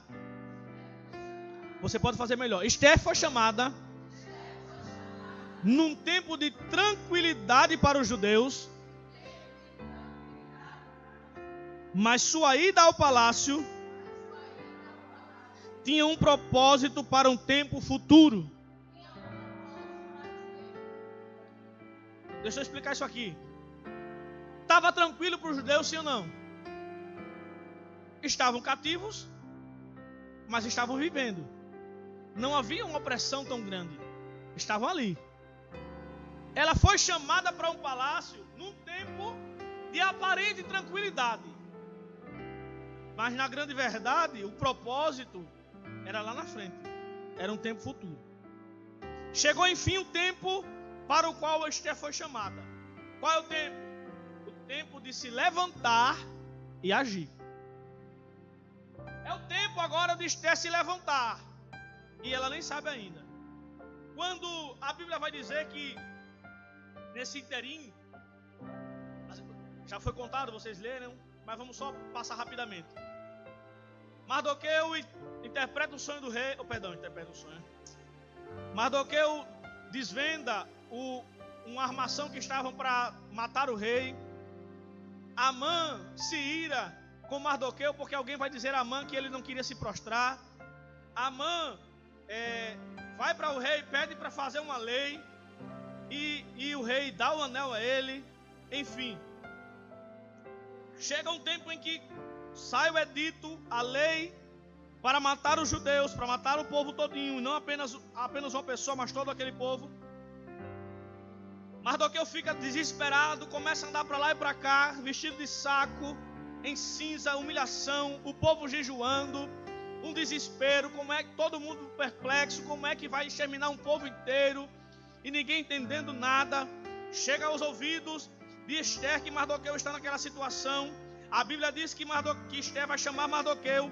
você pode fazer melhor. Esther foi chamada num tempo de tranquilidade para os judeus, mas sua ida ao palácio tinha um propósito para um tempo futuro. Deixa eu explicar isso aqui. Estava tranquilo para os judeus, sim ou não? Estavam cativos, mas estavam vivendo. Não havia uma opressão tão grande. Estavam ali. Ela foi chamada para um palácio num tempo de aparente tranquilidade. Mas na grande verdade, o propósito era lá na frente. Era um tempo futuro. Chegou enfim o tempo para o qual Esther foi chamada. Qual é o tempo? O tempo de se levantar e agir. É o tempo agora de Esther se levantar. E ela nem sabe ainda. Quando a Bíblia vai dizer que nesse interim, já foi contado, vocês leram, mas vamos só passar rapidamente. Mardoqueu interpreta o sonho do rei, interpreta o sonho. Mardoqueu desvenda uma armação que estavam para matar o rei. Amã se ira com Mardoqueu porque alguém vai dizer a Amã que ele não queria se prostrar. Amã vai para o rei, pede para fazer uma lei e o rei dá o anel a ele. Enfim, chega um tempo em que sai o edito, a lei para matar os judeus, para matar o povo todinho, não apenas uma pessoa, mas todo aquele povo. Mardoqueu fica desesperado, começa a andar para lá e para cá, vestido de saco, em cinza, humilhação, o povo jejuando, um desespero, como é que todo mundo perplexo, como é que vai exterminar um povo inteiro, e ninguém entendendo nada. Chega aos ouvidos de Esther que Mardoqueu está naquela situação. A Bíblia diz que Esther vai chamar Mardoqueu,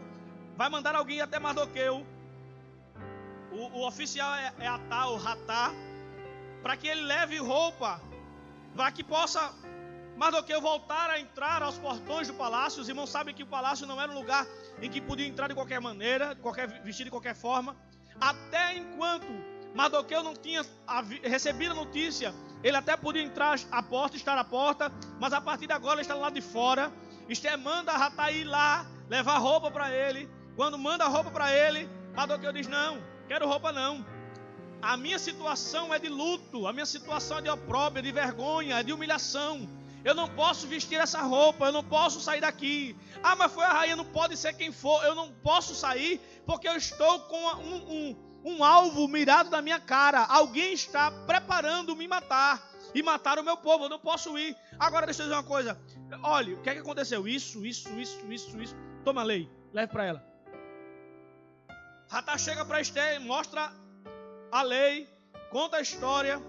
vai mandar alguém até Mardoqueu. O oficial é Atá ou Ratá, para que ele leve roupa, para que possa Mardoqueu voltar a entrar aos portões do palácio. Os irmãos sabem que o palácio não era um lugar em que podia entrar de qualquer maneira, vestir de qualquer forma. Até enquanto Mardoqueu não tinha recebido a notícia, ele até podia entrar à porta, estar à porta, mas a partir de agora ele está lá de fora. Esther manda a Ratá ir lá, levar roupa para ele. Quando manda a roupa para ele, Mardoqueu diz: não, quero roupa não. A minha situação é de luto, a minha situação é de opróbrio, de vergonha, é de humilhação. Eu não posso vestir essa roupa, eu não posso sair daqui. Ah, mas foi a rainha, não pode ser quem for. Eu não posso sair porque eu estou com um alvo mirado na minha cara. Alguém está preparando me matar e matar o meu povo, eu não posso ir. Agora deixa eu dizer uma coisa. Olha, o que é que aconteceu? Isso. Toma a lei, leve para ela. Ratá chega para Esther, mostra a lei, conta a história.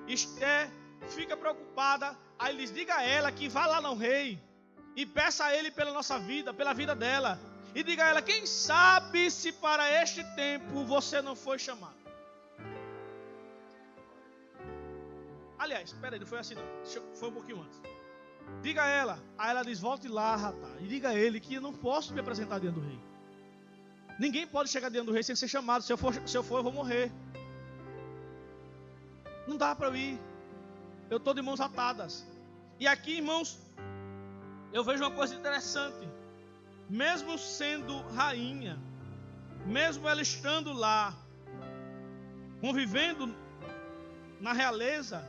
Esther fica preocupada. Aí ele diz: diga a ela que vá lá no rei e peça a ele pela nossa vida, pela vida dela. E diga a ela: quem sabe se para este tempo você não foi chamado. Aliás, espera aí, não foi assim não. Foi um pouquinho antes. Diga a ela. Aí ela diz: volte lá, Ratá, e diga a ele que eu não posso me apresentar diante do rei. Ninguém pode chegar diante do rei sem ser chamado. Se eu for eu vou morrer. Não dá para eu ir. Eu estou de mãos atadas. E aqui, irmãos, eu vejo uma coisa interessante. Mesmo sendo rainha, mesmo ela estando lá, convivendo na realeza,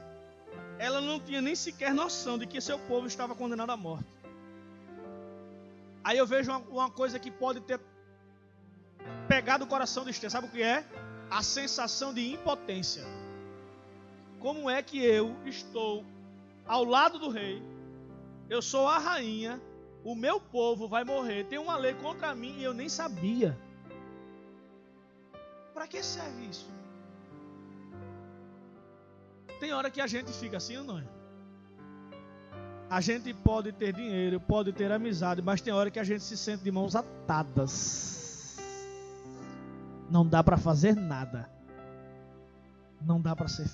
ela não tinha nem sequer noção de que seu povo estava condenado à morte. Aí eu vejo uma coisa que pode ter pegado o coração de Esther. Sabe o que é? A sensação de impotência. Como é que eu estou ao lado do rei, eu sou a rainha, o meu povo vai morrer, tem uma lei contra mim e eu nem sabia. Para que serve isso? Tem hora que a gente fica assim ou não é? A gente pode ter dinheiro, pode ter amizade, mas tem hora que a gente se sente de mãos atadas. Não dá para fazer nada. Não dá para ser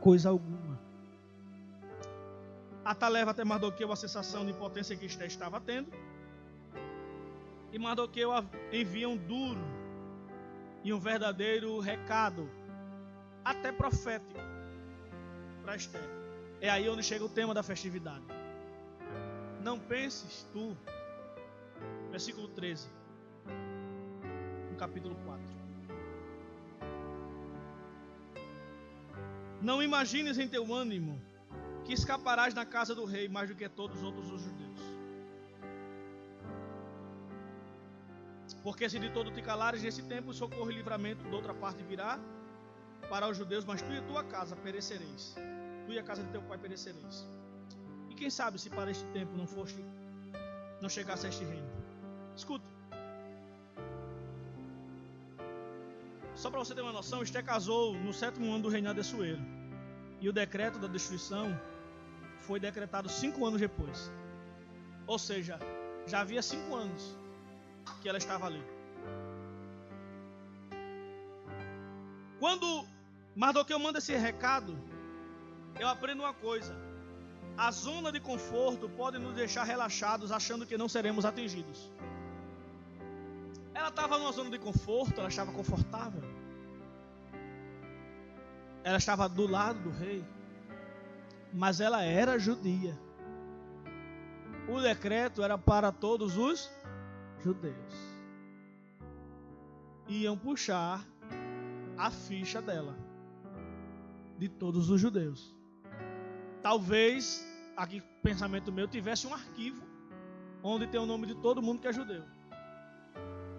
coisa alguma. Atá leva até Mardoqueu a sensação de impotência que Esté estava tendo. E Mardoqueu envia um duro e um verdadeiro recado, até profético, para Esté. É aí onde chega o tema da festividade. Não penses tu, versículo 13, no capítulo 4. Não imagines em teu ânimo que escaparás na casa do rei mais do que todos os outros os judeus. Porque se de todo te calares nesse tempo, o socorro e livramento de outra parte virá para os judeus, mas tu e a tua casa perecereis. Tu e a casa de teu pai perecereis. E quem sabe se para este tempo não chegasse a este reino. Escuta. Só para você ter uma noção, Esté casou no 7º ano do reinado de Assuero. E o decreto da destruição foi decretado 5 anos depois. Ou seja, já havia 5 anos que ela estava ali. Quando Mardoqueu manda esse recado, eu aprendo uma coisa. A zona de conforto pode nos deixar relaxados, achando que não seremos atingidos. Ela estava numa zona de conforto, ela estava confortável. Ela estava do lado do rei. Mas ela era judia. O decreto era para todos os judeus. Iam puxar a ficha dela, de todos os judeus. Talvez, aqui pensamento meu, tivesse um arquivo onde tem o nome de todo mundo que é judeu.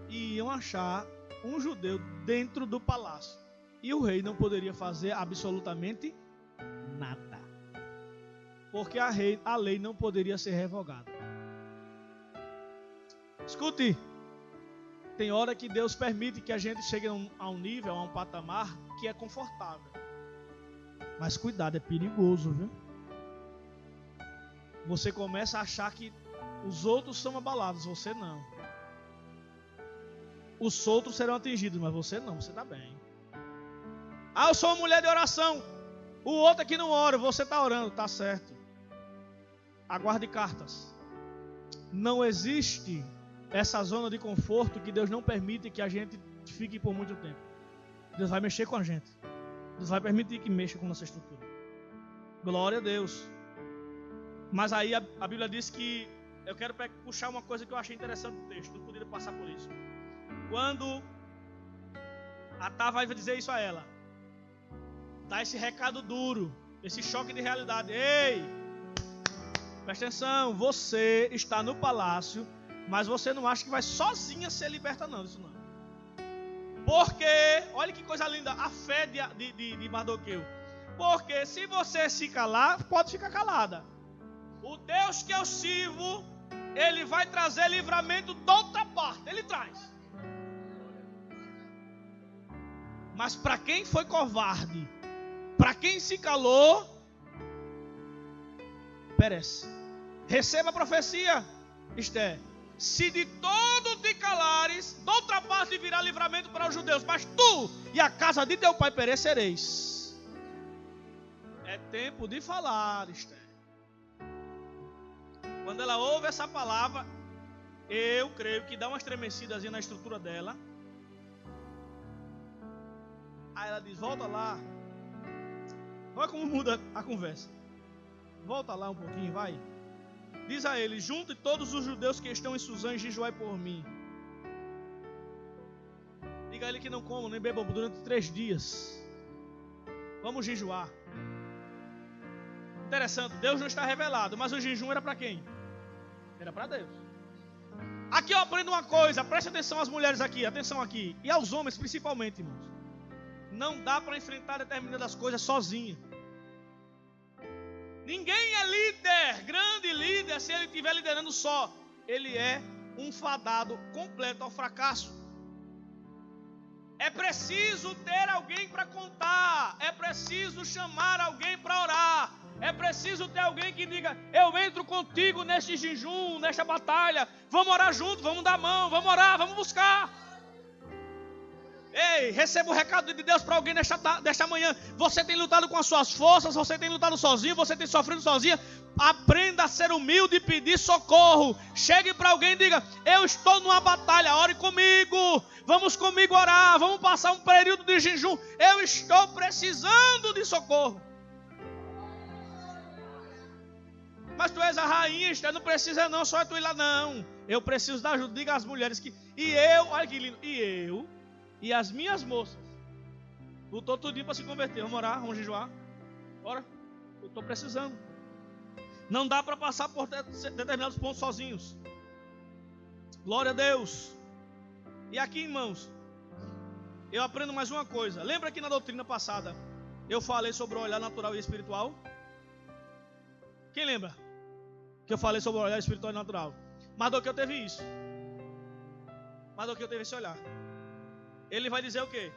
E iam achar um judeu dentro do palácio. E o rei não poderia fazer absolutamente nada. Porque a lei não poderia ser revogada. Escute, tem hora que Deus permite que a gente chegue a um nível, a um patamar que é confortável. Mas cuidado, é perigoso, viu? Você começa a achar que os outros são abalados, você não. Os outros serão atingidos, mas você não, você está bem. Ah, eu sou uma mulher de oração. O outro aqui não ora, você está orando, está certo. Aguarde cartas. Não existe essa zona de conforto que Deus não permite que a gente fique por muito tempo. Deus vai mexer com a gente. Deus vai permitir que mexa com nossa estrutura. Glória a Deus. Mas aí a Bíblia diz que eu quero puxar uma coisa que eu achei interessante no texto. Não poderia passar por isso. Quando Atá vai dizer isso a ela, dá esse recado duro, esse choque de realidade. Ei, presta atenção, você está no palácio, mas você não acha que vai sozinha ser liberta não, isso não. Porque, olha que coisa linda, a fé de Mardoqueu. Porque se você se calar, pode ficar calada. O Deus que eu sirvo, Ele vai trazer livramento de outra parte, Ele traz. Mas para quem foi covarde, para quem se calou, perece. Receba a profecia, Esté. Se de todo te calares, de outra parte virá livramento para os judeus, mas tu e a casa de teu pai perecereis. É tempo de falar, Esté. Quando ela ouve essa palavra, eu creio que dá uma estremecida na estrutura dela. Aí ela diz, volta lá. Olha como muda a conversa. Volta lá um pouquinho, vai. Diz a ele, junte todos os judeus que estão em Suzã e jejuai por mim. Diga a ele que não comam nem bebam durante 3 dias. Vamos jejuar. Interessante, Deus não está revelado, mas o jejum era para quem? Era para Deus. Aqui eu aprendo uma coisa, preste atenção às mulheres aqui, atenção aqui. E aos homens principalmente, irmãos. Não dá para enfrentar determinadas coisas sozinho. Ninguém é líder, grande líder, se ele estiver liderando só. Ele é um fadado completo ao fracasso. É preciso ter alguém para contar. É preciso chamar alguém para orar. É preciso ter alguém que diga, eu entro contigo neste jejum, nesta batalha. Vamos orar junto, vamos dar a mão, vamos orar, vamos buscar. Ei, receba o recado de Deus para alguém nesta manhã. Você tem lutado com as suas forças, você tem lutado sozinho, você tem sofrido sozinha. Aprenda a ser humilde e pedir socorro. Chegue para alguém e diga: eu estou numa batalha, ore comigo. Vamos comigo orar, vamos passar um período de jejum. Eu estou precisando de socorro. Mas tu és a rainha, Esther, não precisa não, só tu ir lá não. Eu preciso da ajuda. Diga às mulheres que... E eu, olha que lindo, e as minhas moças, lutou tudinho para se converter. Vamos orar, vamos jejuar. Bora, eu estou precisando. Não dá para passar por determinados pontos sozinhos. Glória a Deus. E aqui, irmãos, eu aprendo mais uma coisa. Lembra que na doutrina passada eu falei sobre o olhar natural e espiritual? Quem lembra? Que eu falei sobre o olhar espiritual e natural. Mardoqueu teve isso. Mardoqueu teve esse olhar. Ele vai dizer o quê?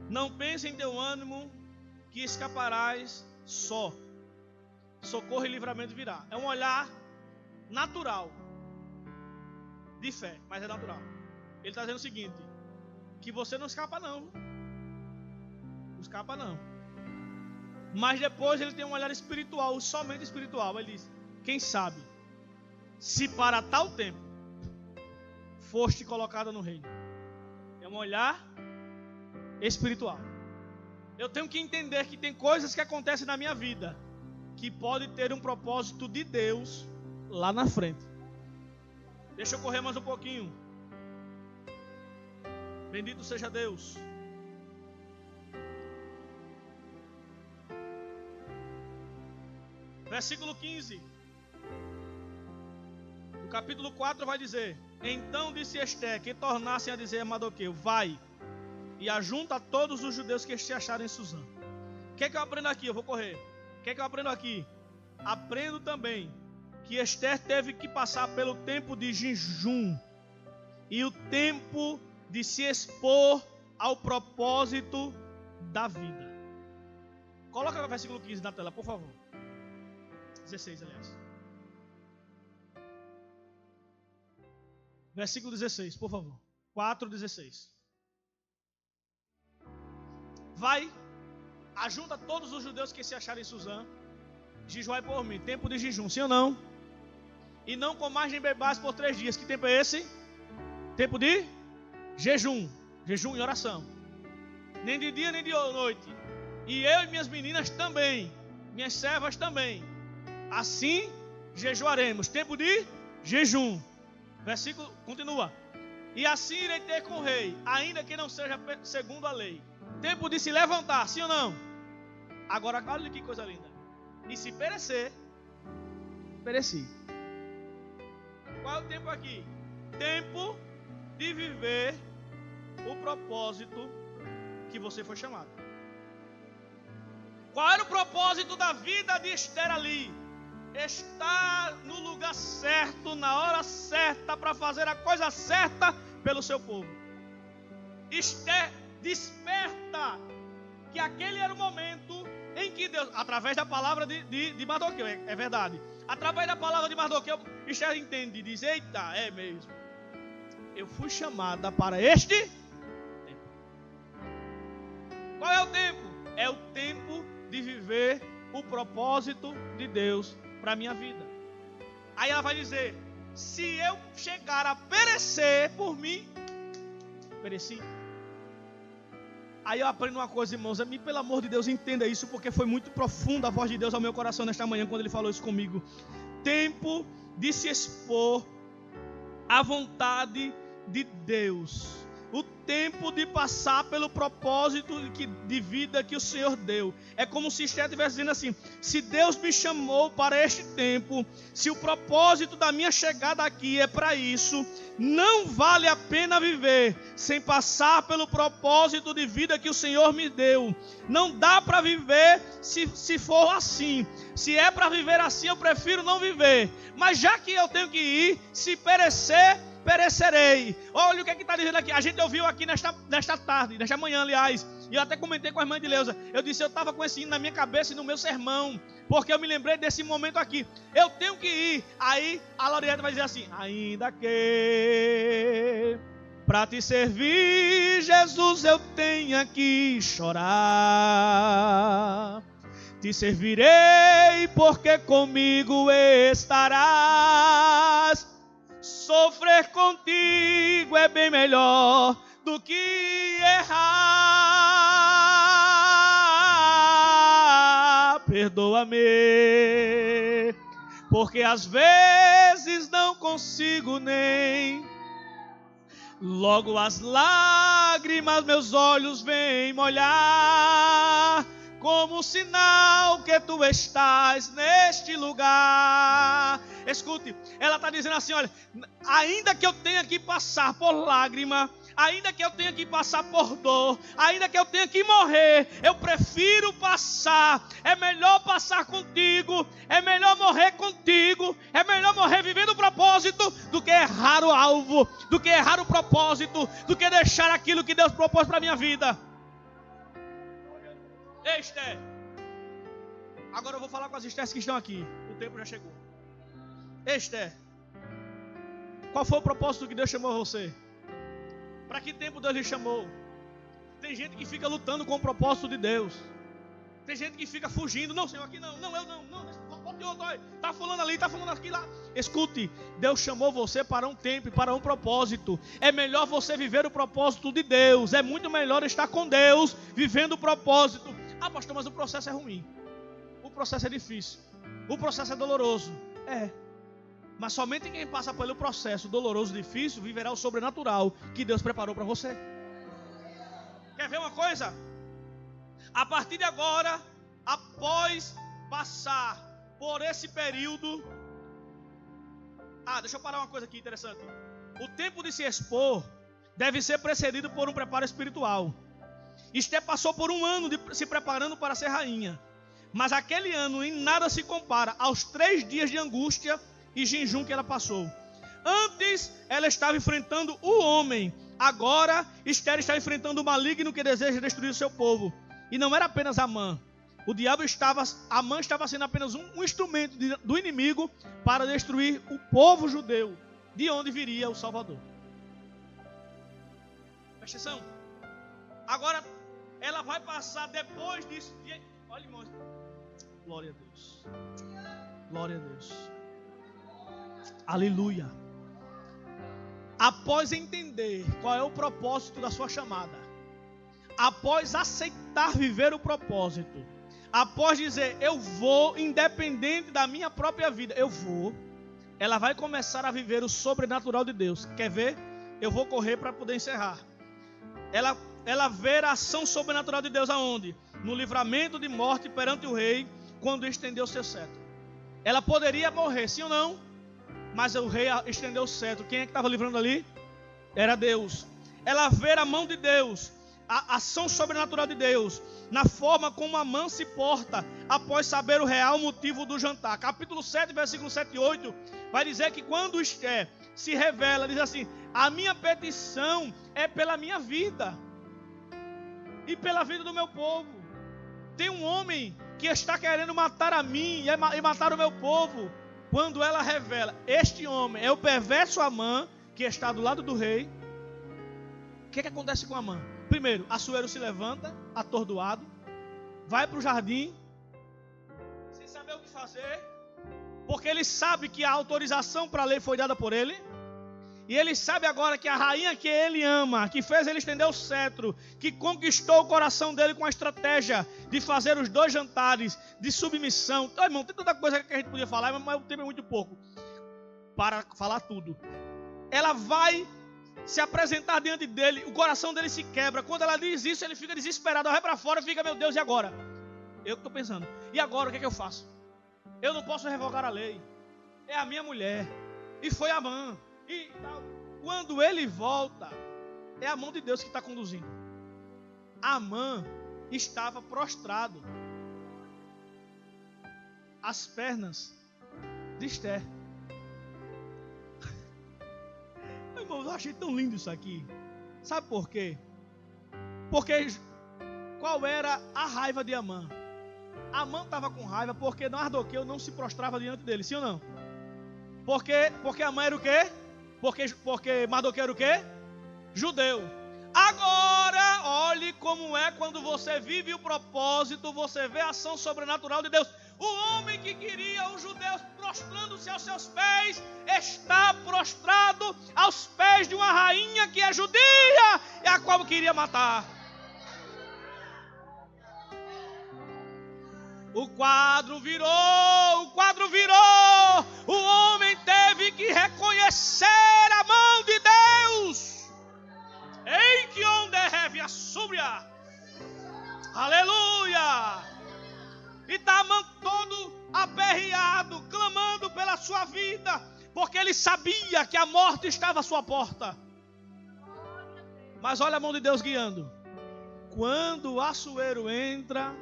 Não pense em teu ânimo que escaparás só. Socorro e livramento virá. É um olhar natural. De fé, mas é natural. Ele está dizendo o seguinte: que você não escapa não. Não escapa não. Mas depois ele tem um olhar espiritual, somente espiritual. Ele diz: quem sabe, se para tal tempo foste colocada no reino. É um olhar espiritual. Eu tenho que entender que tem coisas que acontecem na minha vida que pode ter um propósito de Deus lá na frente. Deixa eu correr mais um pouquinho. Bendito seja Deus. Versículo 15. No capítulo 4 vai dizer: então disse Esther que tornassem a dizer a Mardoqueu: vai e ajunta todos os judeus que se acharem em Susã. O que é que eu aprendo aqui? Eu vou correr. O que é que eu aprendo aqui? Aprendo também que Esther teve que passar pelo tempo de jejum e o tempo de se expor ao propósito da vida. Coloca o versículo 15 na tela, por favor. 16, aliás. Versículo 16, por favor. 4:16. Vai, ajunta todos os judeus que se acharem em Susã, jejuai por mim. Tempo de jejum, sim ou não? E não comais nem bebais por 3 dias. Que tempo é esse? Tempo de jejum. Jejum e oração. Nem de dia nem de noite. E eu e minhas meninas também. Minhas servas também. Assim jejuaremos. Tempo de jejum. Versículo continua. E assim irei ter com o rei, ainda que não seja segundo a lei. Tempo de se levantar, sim ou não? Agora, olha que coisa linda. E se perecer, pereci. Qual é o tempo aqui? Tempo de viver o propósito que você foi chamado. Qual era o propósito da vida de Esther ali? Estar no lugar certo, na hora certa, para fazer a coisa certa pelo seu povo. Esther desperta que aquele era o momento em que Deus, através da palavra de Mardoqueu, é verdade, através da palavra de Mardoqueu, Esther entende e diz: eita, é mesmo, eu fui chamada para este tempo. Qual é o tempo? É o tempo de viver o propósito de Deus para a minha vida. Aí ela vai dizer: se eu chegar a perecer por mim, pereci. Aí eu aprendo uma coisa, irmãos, pelo amor de Deus, entenda isso, porque foi muito profunda a voz de Deus ao meu coração nesta manhã, quando Ele falou isso comigo. Tempo de se expor à vontade de Deus. O tempo de passar pelo propósito de vida que o Senhor deu. É como se Esther estivesse dizendo assim: se Deus me chamou para este tempo, se o propósito da minha chegada aqui é para isso, não vale a pena viver sem passar pelo propósito de vida que o Senhor me deu. Não dá para viver se for assim. Se é para viver assim, eu prefiro não viver. Mas já que eu tenho que ir, se perecer, perecerei. Olha o que é que está dizendo aqui. A gente ouviu aqui nesta tarde, nesta manhã, aliás. E eu até comentei com a irmã de Leusa. Eu disse: eu estava com esse hino na minha cabeça e no meu sermão, porque eu me lembrei desse momento aqui. Eu tenho que ir. Aí a Laurieta vai dizer assim: ainda que para te servir, Jesus, eu tenha que chorar. Te servirei porque comigo estarás. Sofrer contigo é bem melhor do que errar. Perdoa-me, porque às vezes não consigo nem. Logo as lágrimas meus olhos vêm molhar, como sinal que tu estás neste lugar. Escute, ela está dizendo assim, olha, ainda que eu tenha que passar por lágrima, ainda que eu tenha que passar por dor, ainda que eu tenha que morrer, eu prefiro passar. É melhor passar contigo, é melhor morrer contigo, é melhor morrer vivendo o propósito do que errar o alvo, do que errar o propósito, do que deixar aquilo que Deus propôs para a minha vida. Esther, agora eu vou falar com as Estés que estão aqui, o tempo já chegou. Esther, qual foi o propósito que Deus chamou você? Para que tempo Deus lhe chamou? Tem gente que fica lutando com o propósito de Deus. Tem gente que fica fugindo. Não, Senhor, aqui não. Não, eu não. Não, está falando ali, está falando aqui lá. Escute, Deus chamou você para um tempo e para um propósito. É melhor você viver o propósito de Deus. É muito melhor estar com Deus, vivendo o propósito. Ah, pastor, mas o processo é ruim. O processo é difícil. O processo é doloroso. É. Mas somente quem passa pelo processo doloroso e difícil viverá o sobrenatural que Deus preparou para você. Quer ver uma coisa? A partir de agora, após passar por esse período... deixa eu parar uma coisa aqui interessante. O tempo de se expor deve ser precedido por um preparo espiritual. Esther passou por um ano se preparando para ser rainha. Mas aquele ano em nada se compara aos 3 dias de angústia e jejum que ela passou. Antes ela estava enfrentando o homem. Agora Esther está enfrentando o maligno que deseja destruir o seu povo. E não era apenas Amã. Amã estava sendo apenas um instrumento do inimigo para destruir o povo judeu, de onde viria o Salvador. Presta atenção. Agora ela vai passar depois disso. Olha, irmãos. Glória a Deus. Glória a Deus. Aleluia. Após entender qual é o propósito da sua chamada, após aceitar viver o propósito, após dizer, eu vou, independente da minha própria vida, eu vou, ela vai começar a viver o sobrenatural de Deus. Quer ver? Eu vou correr para poder encerrar. Ela vê a ação sobrenatural de Deus aonde? No livramento de morte perante o rei, quando estendeu o seu cetro. Ela poderia morrer, sim ou não? Mas o rei estendeu o cetro. Quem é que estava livrando ali? Era Deus. Ela vê a mão de Deus, a ação sobrenatural de Deus, na forma como Amã se porta após saber o real motivo do jantar. Capítulo 7, versículo 7 e 8, vai dizer que quando Esther se revela, diz assim, a minha petição é pela minha vida e pela vida do meu povo. Tem um homem que está querendo matar a mim e matar o meu povo. Quando ela revela, este homem é o perverso Amã, que está do lado do rei. O que acontece com Amã? Primeiro, Assuero se levanta, atordoado, vai para o jardim, sem saber o que fazer, porque ele sabe que a autorização para a lei foi dada por ele, e ele sabe agora que a rainha que ele ama, que fez ele estender o cetro, que conquistou o coração dele com a estratégia de fazer os 2 jantares de submissão. Então, irmão, tem tanta coisa que a gente podia falar, mas o tempo é muito pouco para falar tudo. Ela vai se apresentar diante dele, o coração dele se quebra. Quando ela diz isso, ele fica desesperado, vai para fora e fica, meu Deus, e agora? Eu que estou pensando, e agora o que é que eu faço? Eu não posso revogar a lei, é a minha mulher, e foi Amã. E quando ele volta, é a mão de Deus que está conduzindo. Amã estava prostrado às pernas de Esther. Irmãos, eu achei tão lindo isso aqui. Sabe por quê? Porque qual era a raiva de Amã? Amã estava com raiva porque Mardoqueu não se prostrava diante dele, sim ou não? Porque Amã era o quê? Porque Mardoqueu era o quê? Judeu. Agora olhe como é quando você vive o propósito, você vê a ação sobrenatural de Deus. O homem que queria os judeus prostrando-se aos seus pés, está prostrado aos pés de uma rainha que é judia, e a qual queria matar. O quadro virou, o homem teve que reconhecer a mão de Deus. Em que onde deve a súbria. Aleluia. E está todo aperreado, clamando pela sua vida, porque ele sabia que a morte estava à sua porta. Mas olha a mão de Deus guiando. Quando o Assuero entra,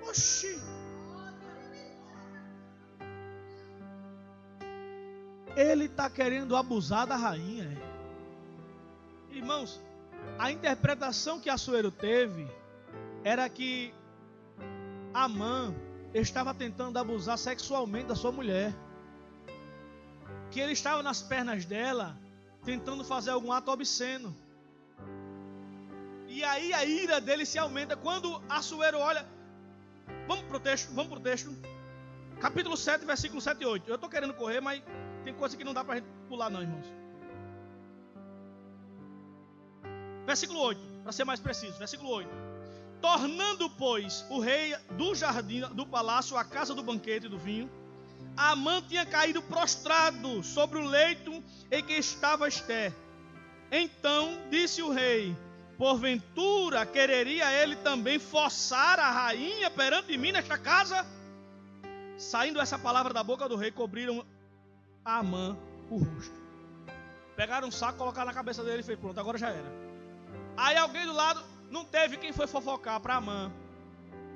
oxi, ele está querendo abusar da rainha. Irmãos, a interpretação que Assuero teve era que Amã estava tentando abusar sexualmente da sua mulher, que ele estava nas pernas dela tentando fazer algum ato obsceno. E aí a ira dele se aumenta quando Assuero olha. Vamos para o texto. Capítulo 7, versículo 7 e 8. Eu estou querendo correr, mas tem coisa que não dá para a gente pular não, irmãos. Versículo 8, para ser mais preciso. Versículo 8. Tornando, pois, o rei do jardim, do palácio, a casa do banquete e do vinho, Amã tinha caído prostrado sobre o leito em que estava Ester. Então disse o rei: porventura quereria ele também forçar a rainha perante mim nesta casa? Saindo essa palavra da boca do rei, cobriram a Amã o rosto. Pegaram um saco, colocaram na cabeça dele e fez: pronto, agora já era. Aí alguém do lado, não teve quem foi fofocar para Amã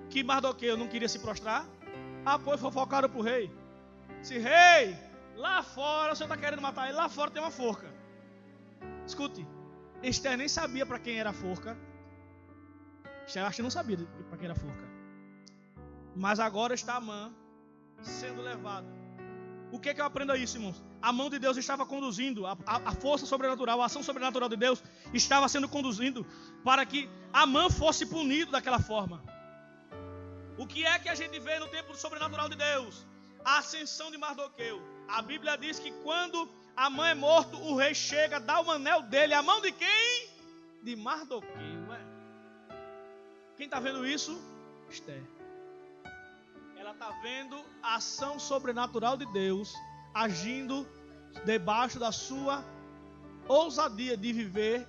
que Mardoqueu não queria se prostrar? Pois fofocaram para o rei. Disse: rei, lá fora, o senhor está querendo matar ele, lá fora tem uma forca. Escute, Ester nem sabia para quem era a forca. Ester acho que não sabia para quem era a forca. Mas agora está Amã sendo levado. O que é que eu aprendo a isso, irmãos? A mão de Deus estava conduzindo, a força sobrenatural, a ação sobrenatural de Deus estava sendo conduzindo para que Amã fosse punido daquela forma. O que é que a gente vê no tempo sobrenatural de Deus? A ascensão de Mardoqueu. A Bíblia diz que quando Amã é morto, o rei chega, dá o anel dele. A mão de quem? De Mardoqueu. Quem está vendo isso? Ester. Ela está vendo a ação sobrenatural de Deus agindo debaixo da sua ousadia de viver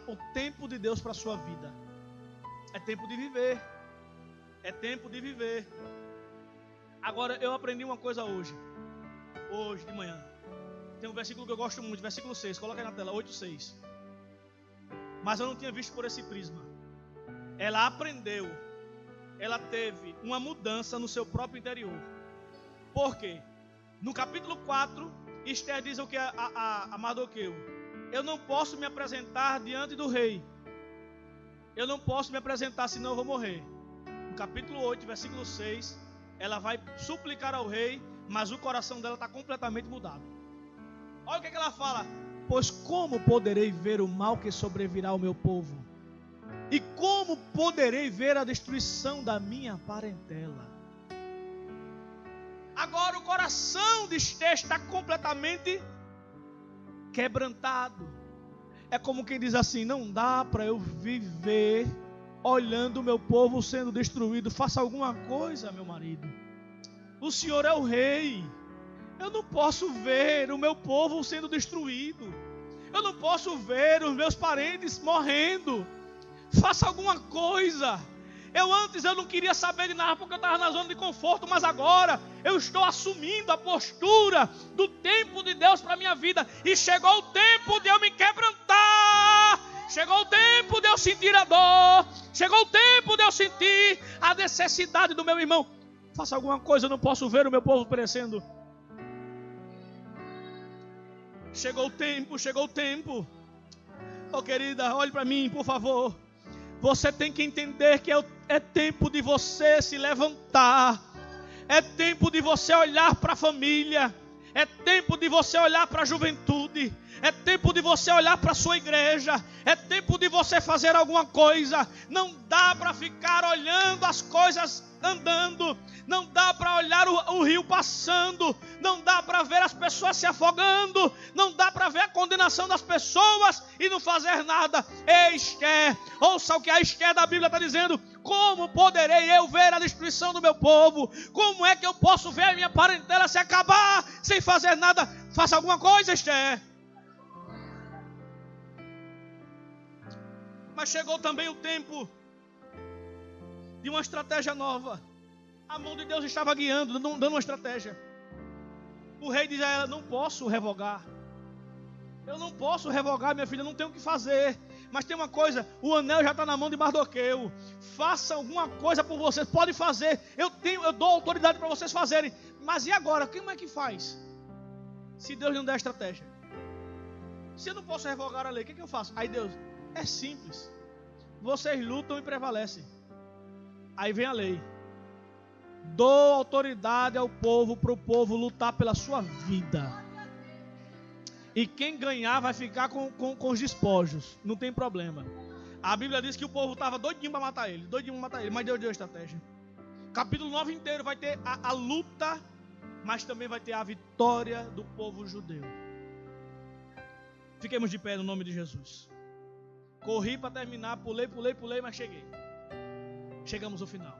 o tempo de Deus para a sua vida. É tempo de viver. É tempo de viver. Agora, eu aprendi uma coisa hoje de manhã. Tem um versículo que eu gosto muito, versículo 6, coloca aí na tela, 8:6. Mas eu não tinha visto por esse prisma. Ela aprendeu, ela teve uma mudança no seu próprio interior. Por quê? No capítulo 4, Ester diz o que a Mardoqueu: eu não posso me apresentar diante do rei. Eu não posso me apresentar, senão eu vou morrer. No capítulo 8, versículo 6, ela vai suplicar ao rei, mas o coração dela está completamente mudado. Olha o que ela fala: pois como poderei ver o mal que sobrevirá ao meu povo? E como poderei ver a destruição da minha parentela? Agora o coração de Ester está completamente quebrantado. É como quem diz assim: não dá para eu viver olhando o meu povo sendo destruído. Faça alguma coisa, meu marido. O Senhor é o rei. Eu não posso ver o meu povo sendo destruído. Eu não posso ver os meus parentes morrendo. Faça alguma coisa. Antes eu não queria saber de nada porque eu estava na zona de conforto, mas agora eu estou assumindo a postura do tempo de Deus para a minha vida. E chegou o tempo de eu me quebrantar. Chegou o tempo de eu sentir a dor. Chegou o tempo de eu sentir a necessidade do meu irmão. Faça alguma coisa, eu não posso ver o meu povo perecendo. Chegou o tempo. Oh, querida, olhe para mim, por favor. Você tem que entender que é tempo de você se levantar. É tempo de você olhar para a família. É tempo de você olhar para a juventude. grande. É tempo de você olhar para a sua igreja. É tempo de você fazer alguma coisa. Não dá para ficar olhando as coisas andando. Não dá para olhar o rio passando. Não dá para ver as pessoas se afogando. Não dá para ver a condenação das pessoas e não fazer nada. Ei, Esther, ouça o que a Esther da Bíblia está dizendo. Como poderei eu ver a destruição do meu povo? Como é que eu posso ver a minha parentela se acabar sem fazer nada? Faça alguma coisa, Esther. Mas chegou também o tempo de uma estratégia nova. A mão de Deus estava guiando, dando uma estratégia. O rei diz a ela: não posso revogar. Eu não posso revogar, minha filha, não tenho o que fazer. Mas tem uma coisa, o anel já está na mão de Mardoqueu. Faça alguma coisa por vocês, pode fazer. Eu dou autoridade para vocês fazerem. Mas e agora? Como é que faz? Se Deus não der estratégia. Se eu não posso revogar a lei, o que eu faço? Aí Deus, é simples. Vocês lutam e prevalecem. Aí vem a lei. Dou autoridade ao povo, para o povo lutar pela sua vida. E quem ganhar vai ficar com os despojos. Não tem problema. A Bíblia diz que o povo estava doidinho para matar ele. Mas Deus deu a estratégia. Capítulo 9 inteiro vai ter a luta, mas também vai ter a vitória do povo judeu. Fiquemos de pé no nome de Jesus. Corri para terminar, pulei, mas cheguei. Chegamos ao final.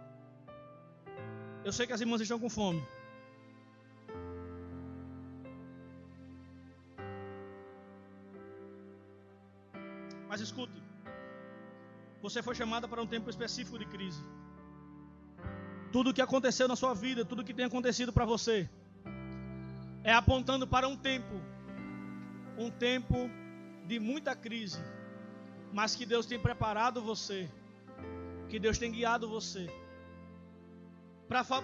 Eu sei que as irmãs estão com fome. Mas escute, você foi chamada para um tempo específico de crise. Tudo o que aconteceu na sua vida, tudo o que tem acontecido para você, é apontando para um tempo de muita crise, mas que Deus tem preparado você, que Deus tem guiado você,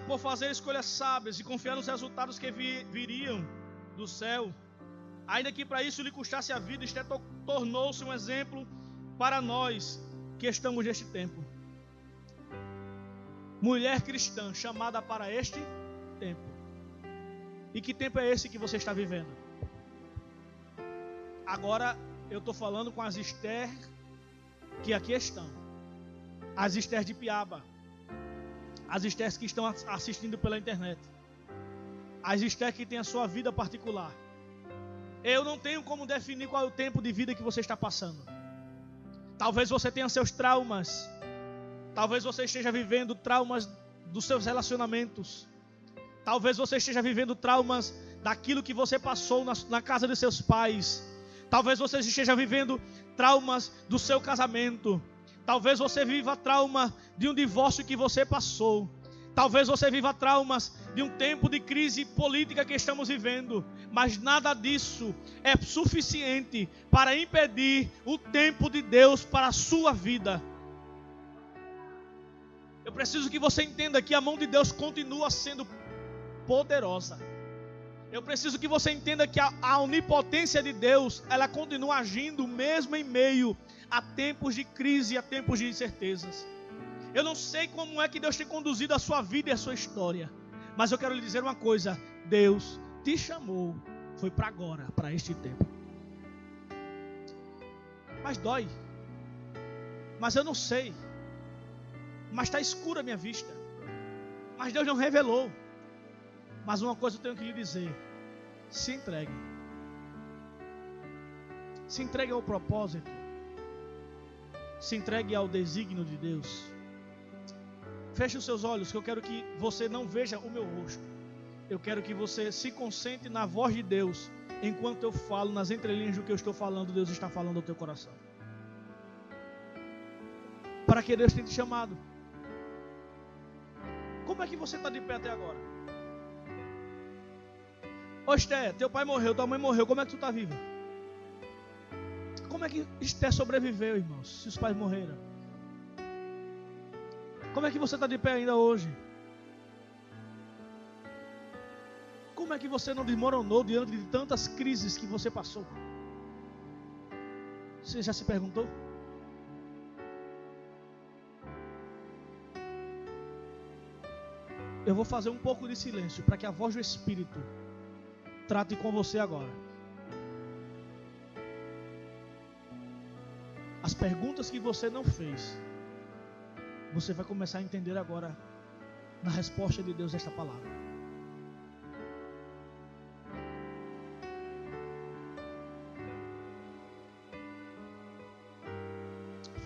por fazer escolhas sábias e confiar nos resultados que viriam do céu. Ainda que para isso lhe custasse a vida, Esther tornou-se um exemplo para nós que estamos neste tempo. Mulher cristã chamada para este tempo. E que tempo é esse que você está vivendo? Agora eu estou falando com as Esther que aqui estão. As Esther de Piaba. As Esther que estão assistindo pela internet. As Esther que têm a sua vida particular. Eu não tenho como definir qual é o tempo de vida que você está passando. Talvez você tenha seus traumas. Talvez você esteja vivendo traumas dos seus relacionamentos. Talvez você esteja vivendo traumas daquilo que você passou na casa de seus pais. Talvez você esteja vivendo traumas do seu casamento. Talvez você viva trauma de um divórcio que você passou. Talvez você viva traumas de um tempo de crise política que estamos vivendo. Mas nada disso é suficiente para impedir o tempo de Deus para a sua vida. Eu preciso que você entenda que a mão de Deus continua sendo poderosa. Eu preciso que você entenda que a onipotência de Deus, ela continua agindo mesmo em meio a tempos de crise e a tempos de incertezas. Eu não sei como é que Deus tem conduzido a sua vida e a sua história. Mas eu quero lhe dizer uma coisa. Deus te chamou. Foi para agora, para este tempo. Mas dói. Mas eu não sei. Mas está escura a minha vista. Mas Deus não revelou. Mas uma coisa eu tenho que lhe dizer. Se entregue. Se entregue ao propósito. Se entregue ao desígnio de Deus. Feche os seus olhos, que eu quero que você não veja o meu rosto. Eu quero que você se concentre na voz de Deus. Enquanto eu falo, nas entrelinhas do que eu estou falando, Deus está falando ao teu coração. Para que Deus tenha te chamado. Como é que você está de pé até agora? Ô Esther, teu pai morreu, tua mãe morreu, como é que tu está viva? Como é que Esther sobreviveu, irmãos, se os pais morreram? Como é que você está de pé ainda hoje? Como é que você não desmoronou diante de tantas crises que você passou? Você já se perguntou? Eu vou fazer um pouco de silêncio para que a voz do Espírito trate com você agora. as perguntas que você não fez, você vai começar a entender agora na resposta de Deus esta palavra.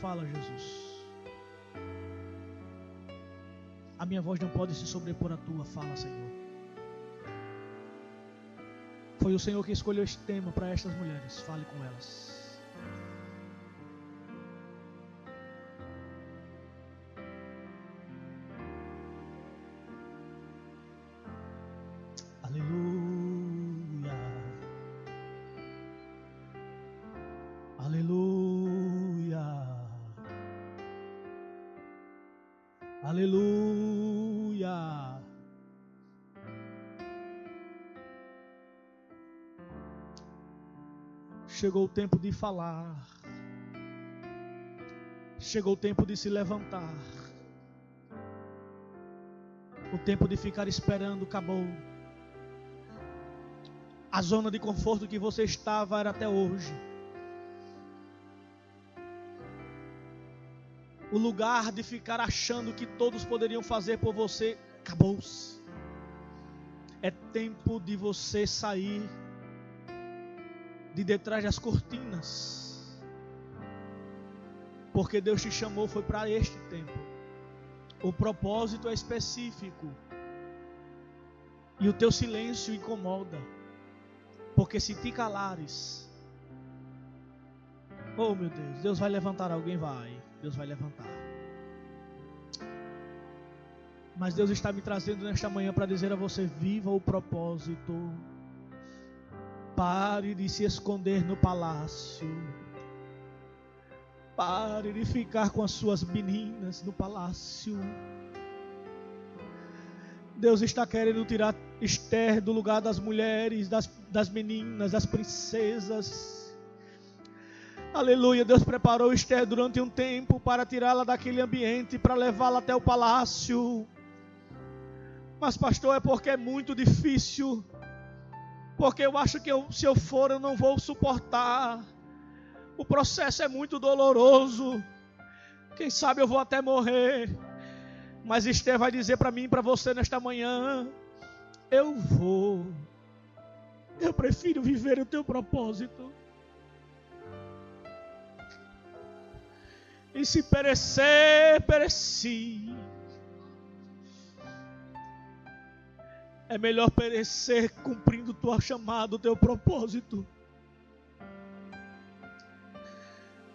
Fala, Jesus. A minha voz não pode se sobrepor à tua. Fala, Senhor. Foi o Senhor que escolheu este tema para estas mulheres. Fale com elas. Aleluia. Aleluia. Aleluia. Chegou o tempo de falar. Chegou o tempo de se levantar. O tempo de ficar esperando acabou. A zona de conforto que você estava era até hoje. O lugar de ficar achando que todos poderiam fazer por você acabou-se. É tempo de você sair de detrás das cortinas. Porque Deus te chamou foi para este tempo. O propósito é específico. E o teu silêncio incomoda. Porque se te calares, oh meu Deus, Deus vai levantar alguém, vai. Deus vai levantar. Mas Deus está me trazendo nesta manhã para dizer a você: viva o propósito. Pare de se esconder no palácio. Pare de ficar com as suas meninas no palácio. Deus está querendo tirar Esther do lugar das mulheres, das meninas, das princesas. Aleluia, Deus preparou Esther durante um tempo para tirá-la daquele ambiente, para levá-la até o palácio. Mas pastor, é porque é muito difícil. Porque eu acho que se eu for eu não vou suportar. O processo é muito doloroso. Quem sabe eu vou até morrer. Mas Esther vai dizer para mim e para você nesta manhã: eu vou. Eu prefiro viver o teu propósito. E se perecer, pereci. É melhor perecer cumprindo tua chamada, o teu propósito.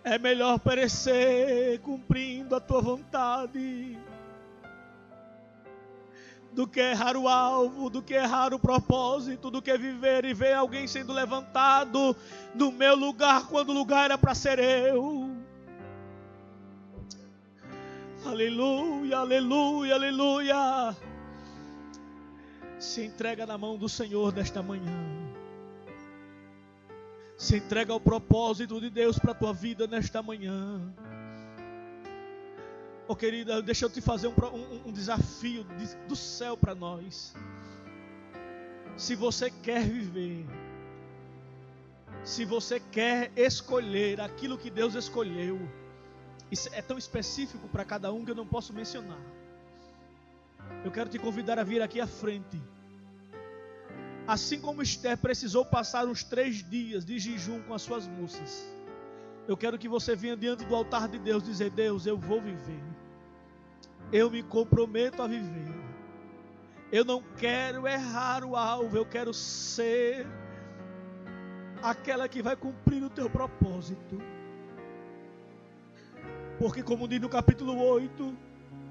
É melhor perecer cumprindo a tua vontade do que errar o alvo, do que errar o propósito, do que viver e ver alguém sendo levantado do meu lugar quando o lugar era para ser eu. Aleluia, aleluia, aleluia. Se entrega na mão do Senhor nesta manhã. Se entrega ao propósito de Deus para a tua vida nesta manhã. Oh querida, deixa eu te fazer um desafio do céu para nós. Se você quer viver, se você quer escolher aquilo que Deus escolheu, isso é tão específico para cada um que eu não posso mencionar. Eu quero te convidar a vir aqui à frente. Assim como Esther precisou passar uns 3 dias de jejum com as suas moças, eu quero que você venha diante do altar de Deus dizer: Deus, eu vou viver. Eu me comprometo a viver. Eu não quero errar o alvo, eu quero ser aquela que vai cumprir o teu propósito. Porque como diz no capítulo 8,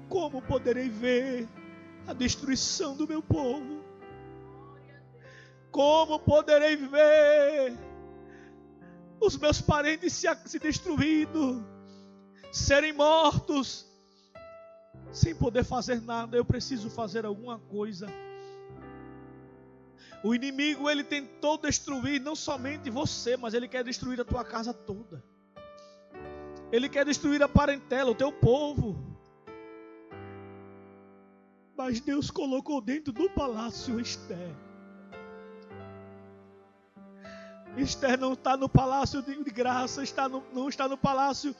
como poderei ver a destruição do meu povo? Como poderei ver os meus parentes se destruindo, serem mortos, sem poder fazer nada? Eu preciso fazer alguma coisa. O inimigo, ele tentou destruir não somente você, mas ele quer destruir a tua casa toda. Ele quer destruir a parentela, o teu povo. Mas Deus colocou dentro do palácio Esther. Esther não está no palácio de graça, não está no palácio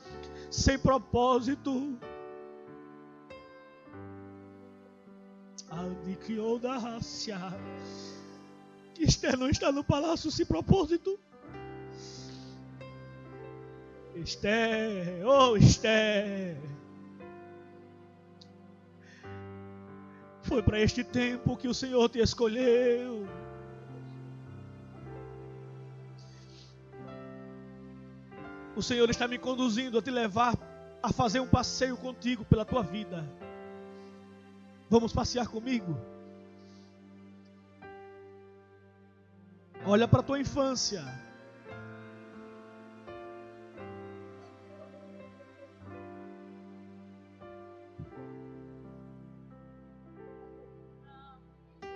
sem propósito. Esther não está no palácio sem propósito. Esther, oh Esther, foi para este tempo que o Senhor te escolheu. O Senhor está me conduzindo a te levar a fazer um passeio contigo pela tua vida. Vamos passear comigo? Olha para a tua infância.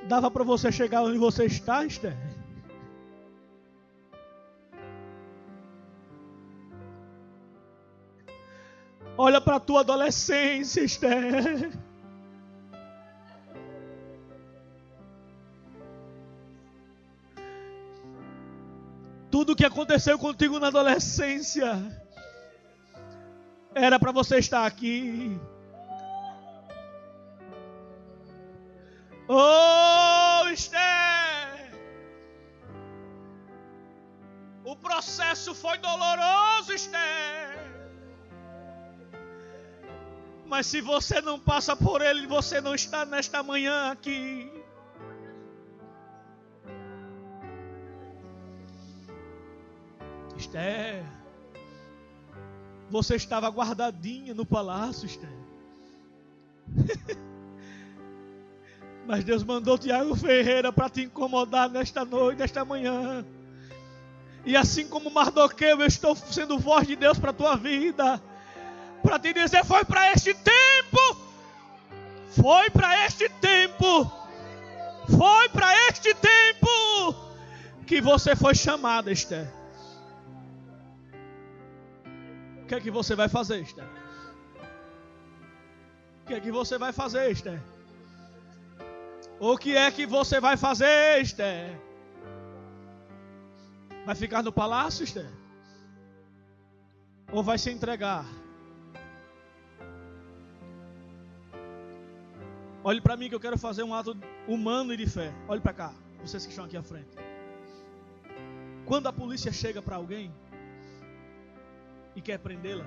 Dava para você chegar onde você está, Esther? Olha para a tua adolescência, Esther. Tudo o que aconteceu contigo na adolescência era para você estar aqui. Oh, Esther! O processo foi doloroso, Esther. Mas se você não passa por ele, você não está nesta manhã aqui. Esther, você estava guardadinha no palácio, Esther. Mas Deus mandou Tiago Ferreira para te incomodar nesta noite, nesta manhã. E assim como Mardoqueu, eu estou sendo voz de Deus para a tua vida. Para te dizer, foi para este tempo. Foi para este tempo. Foi para este tempo que você foi chamada, Esther. O que é que você vai fazer, Esther? O que é que você vai fazer, Esther? O que é que você vai fazer, Esther? Vai ficar no palácio, Esther? Ou vai se entregar? Olhe para mim que eu quero fazer um ato humano e de fé. Olhe para cá, vocês que estão aqui à frente. Quando a polícia chega para alguém e quer prendê-la,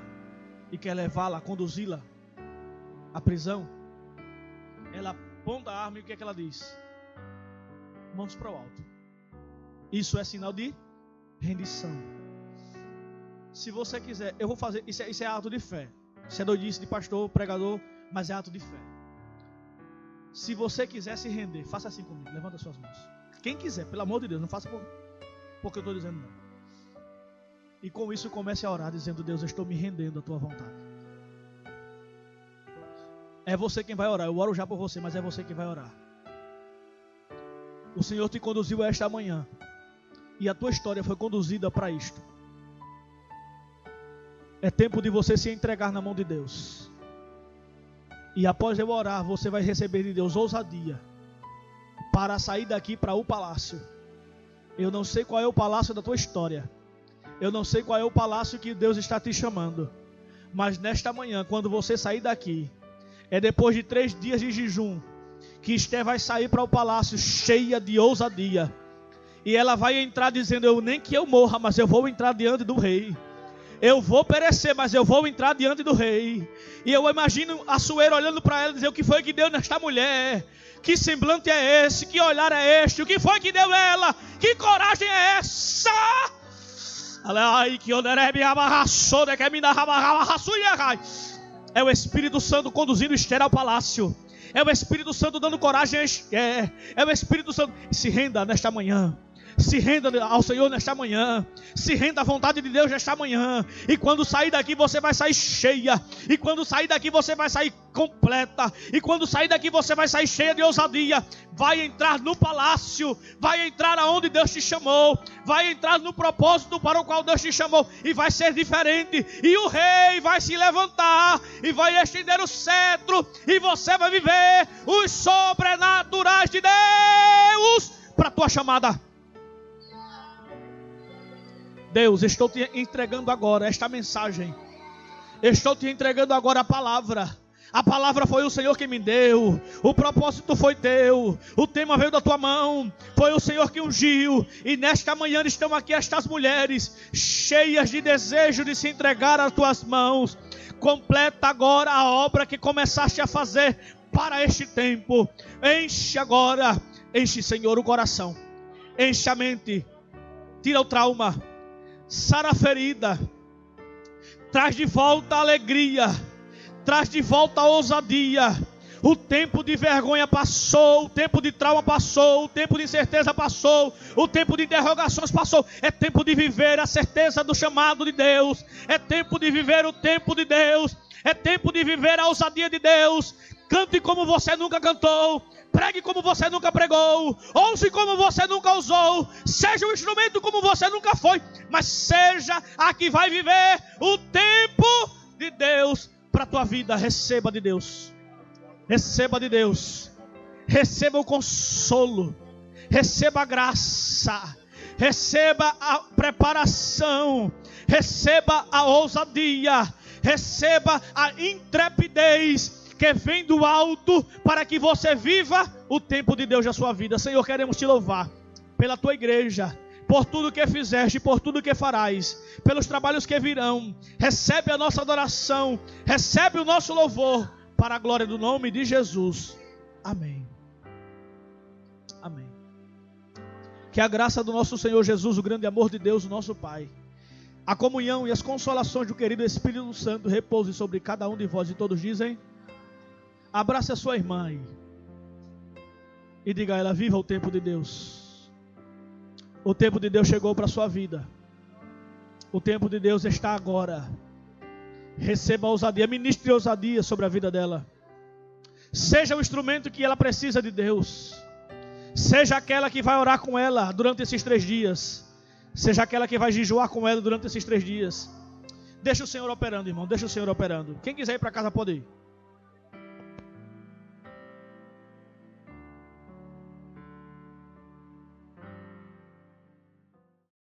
e quer levá-la, conduzi-la à prisão, ela aponta a arma e o que é que ela diz? Mãos para o alto. Isso é sinal de rendição. Se você quiser, eu vou fazer, isso é ato de fé. Isso é doidice de pastor, pregador, mas é ato de fé. Se você quiser se render, faça assim comigo, levanta suas mãos. Quem quiser, pelo amor de Deus, não faça porque eu estou dizendo não. E com isso comece a orar, dizendo, Deus, eu estou me rendendo à tua vontade. É você quem vai orar, eu oro já por você, mas é você quem vai orar. O Senhor te conduziu a esta manhã, e a tua história foi conduzida para isto. É tempo de você se entregar na mão de Deus. E após eu orar, você vai receber de Deus ousadia para sair daqui para o palácio. Eu não sei qual é o palácio da tua história. Eu não sei qual é o palácio que Deus está te chamando. Mas nesta manhã, quando você sair daqui, é depois de 3 dias de jejum, que Esther vai sair para o palácio cheia de ousadia. E ela vai entrar dizendo, eu nem que eu morra, mas eu vou entrar diante do rei. Eu vou perecer, mas eu vou entrar diante do rei. E eu imagino a Sueira olhando para ela e dizer, o que foi que deu nesta mulher? Que semblante é esse? Que olhar é este? O que foi que deu ela? Que coragem é essa? É o Espírito Santo conduzindo Esther ao palácio. É o Espírito Santo dando coragem a Esther. É o Espírito Santo. Se renda nesta manhã. Se renda ao Senhor nesta manhã. Se renda à vontade de Deus nesta manhã. E quando sair daqui você vai sair cheia. E quando sair daqui você vai sair completa. E quando sair daqui você vai sair cheia de ousadia. Vai entrar no palácio. Vai entrar aonde Deus te chamou. Vai entrar no propósito para o qual Deus te chamou. E vai ser diferente. E o rei vai se levantar. E vai estender o cetro. E você vai viver os sobrenaturais de Deus para a tua chamada. Deus, estou te entregando agora esta mensagem. Estou te entregando agora a palavra. A palavra foi o Senhor que me deu. O propósito foi teu. O tema veio da tua mão. Foi o Senhor que ungiu. E nesta manhã estão aqui estas mulheres, cheias de desejo de se entregar às tuas mãos. Completa agora a obra que começaste a fazer para este tempo. Enche agora. Enche, Senhor, o coração. Enche a mente. Tira o trauma. Sara a ferida. Traz de volta a alegria. Traz de volta a ousadia. O tempo de vergonha passou. O tempo de trauma passou. O tempo de incerteza passou. O tempo de interrogações passou. É tempo de viver a certeza do chamado de Deus. É tempo de viver o tempo de Deus. É tempo de viver a ousadia de Deus. Cante como você nunca cantou. Pregue como você nunca pregou. Ouse como você nunca ousou. Seja um instrumento como você nunca foi. Mas seja a que vai viver o tempo de Deus para a tua vida. Receba de Deus. Receba de Deus. Receba o consolo. Receba a graça. Receba a preparação. Receba a ousadia. Receba a intrepidez que vem do alto para que você viva o tempo de Deus na sua vida. Senhor, queremos te louvar pela tua igreja, por tudo que fizeste, por tudo que farás, pelos trabalhos que virão. Recebe a nossa adoração, recebe o nosso louvor, para a glória do nome de Jesus. Amém. Amém. Que a graça do nosso Senhor Jesus, o grande amor de Deus, o nosso Pai, a comunhão e as consolações do querido Espírito Santo repousem sobre cada um de vós. E todos dizem: abrace a sua irmã aí e diga a ela: viva o tempo de Deus. O tempo de Deus chegou para a sua vida. O tempo de Deus está agora. Receba a ousadia, ministre ousadia sobre a vida dela. Seja o instrumento que ela precisa de Deus. Seja aquela que vai orar com ela durante esses 3 dias. Seja aquela que vai jejuar com ela durante esses 3 dias. Deixa o Senhor operando, irmão. Deixa o Senhor operando. Quem quiser ir para casa pode ir.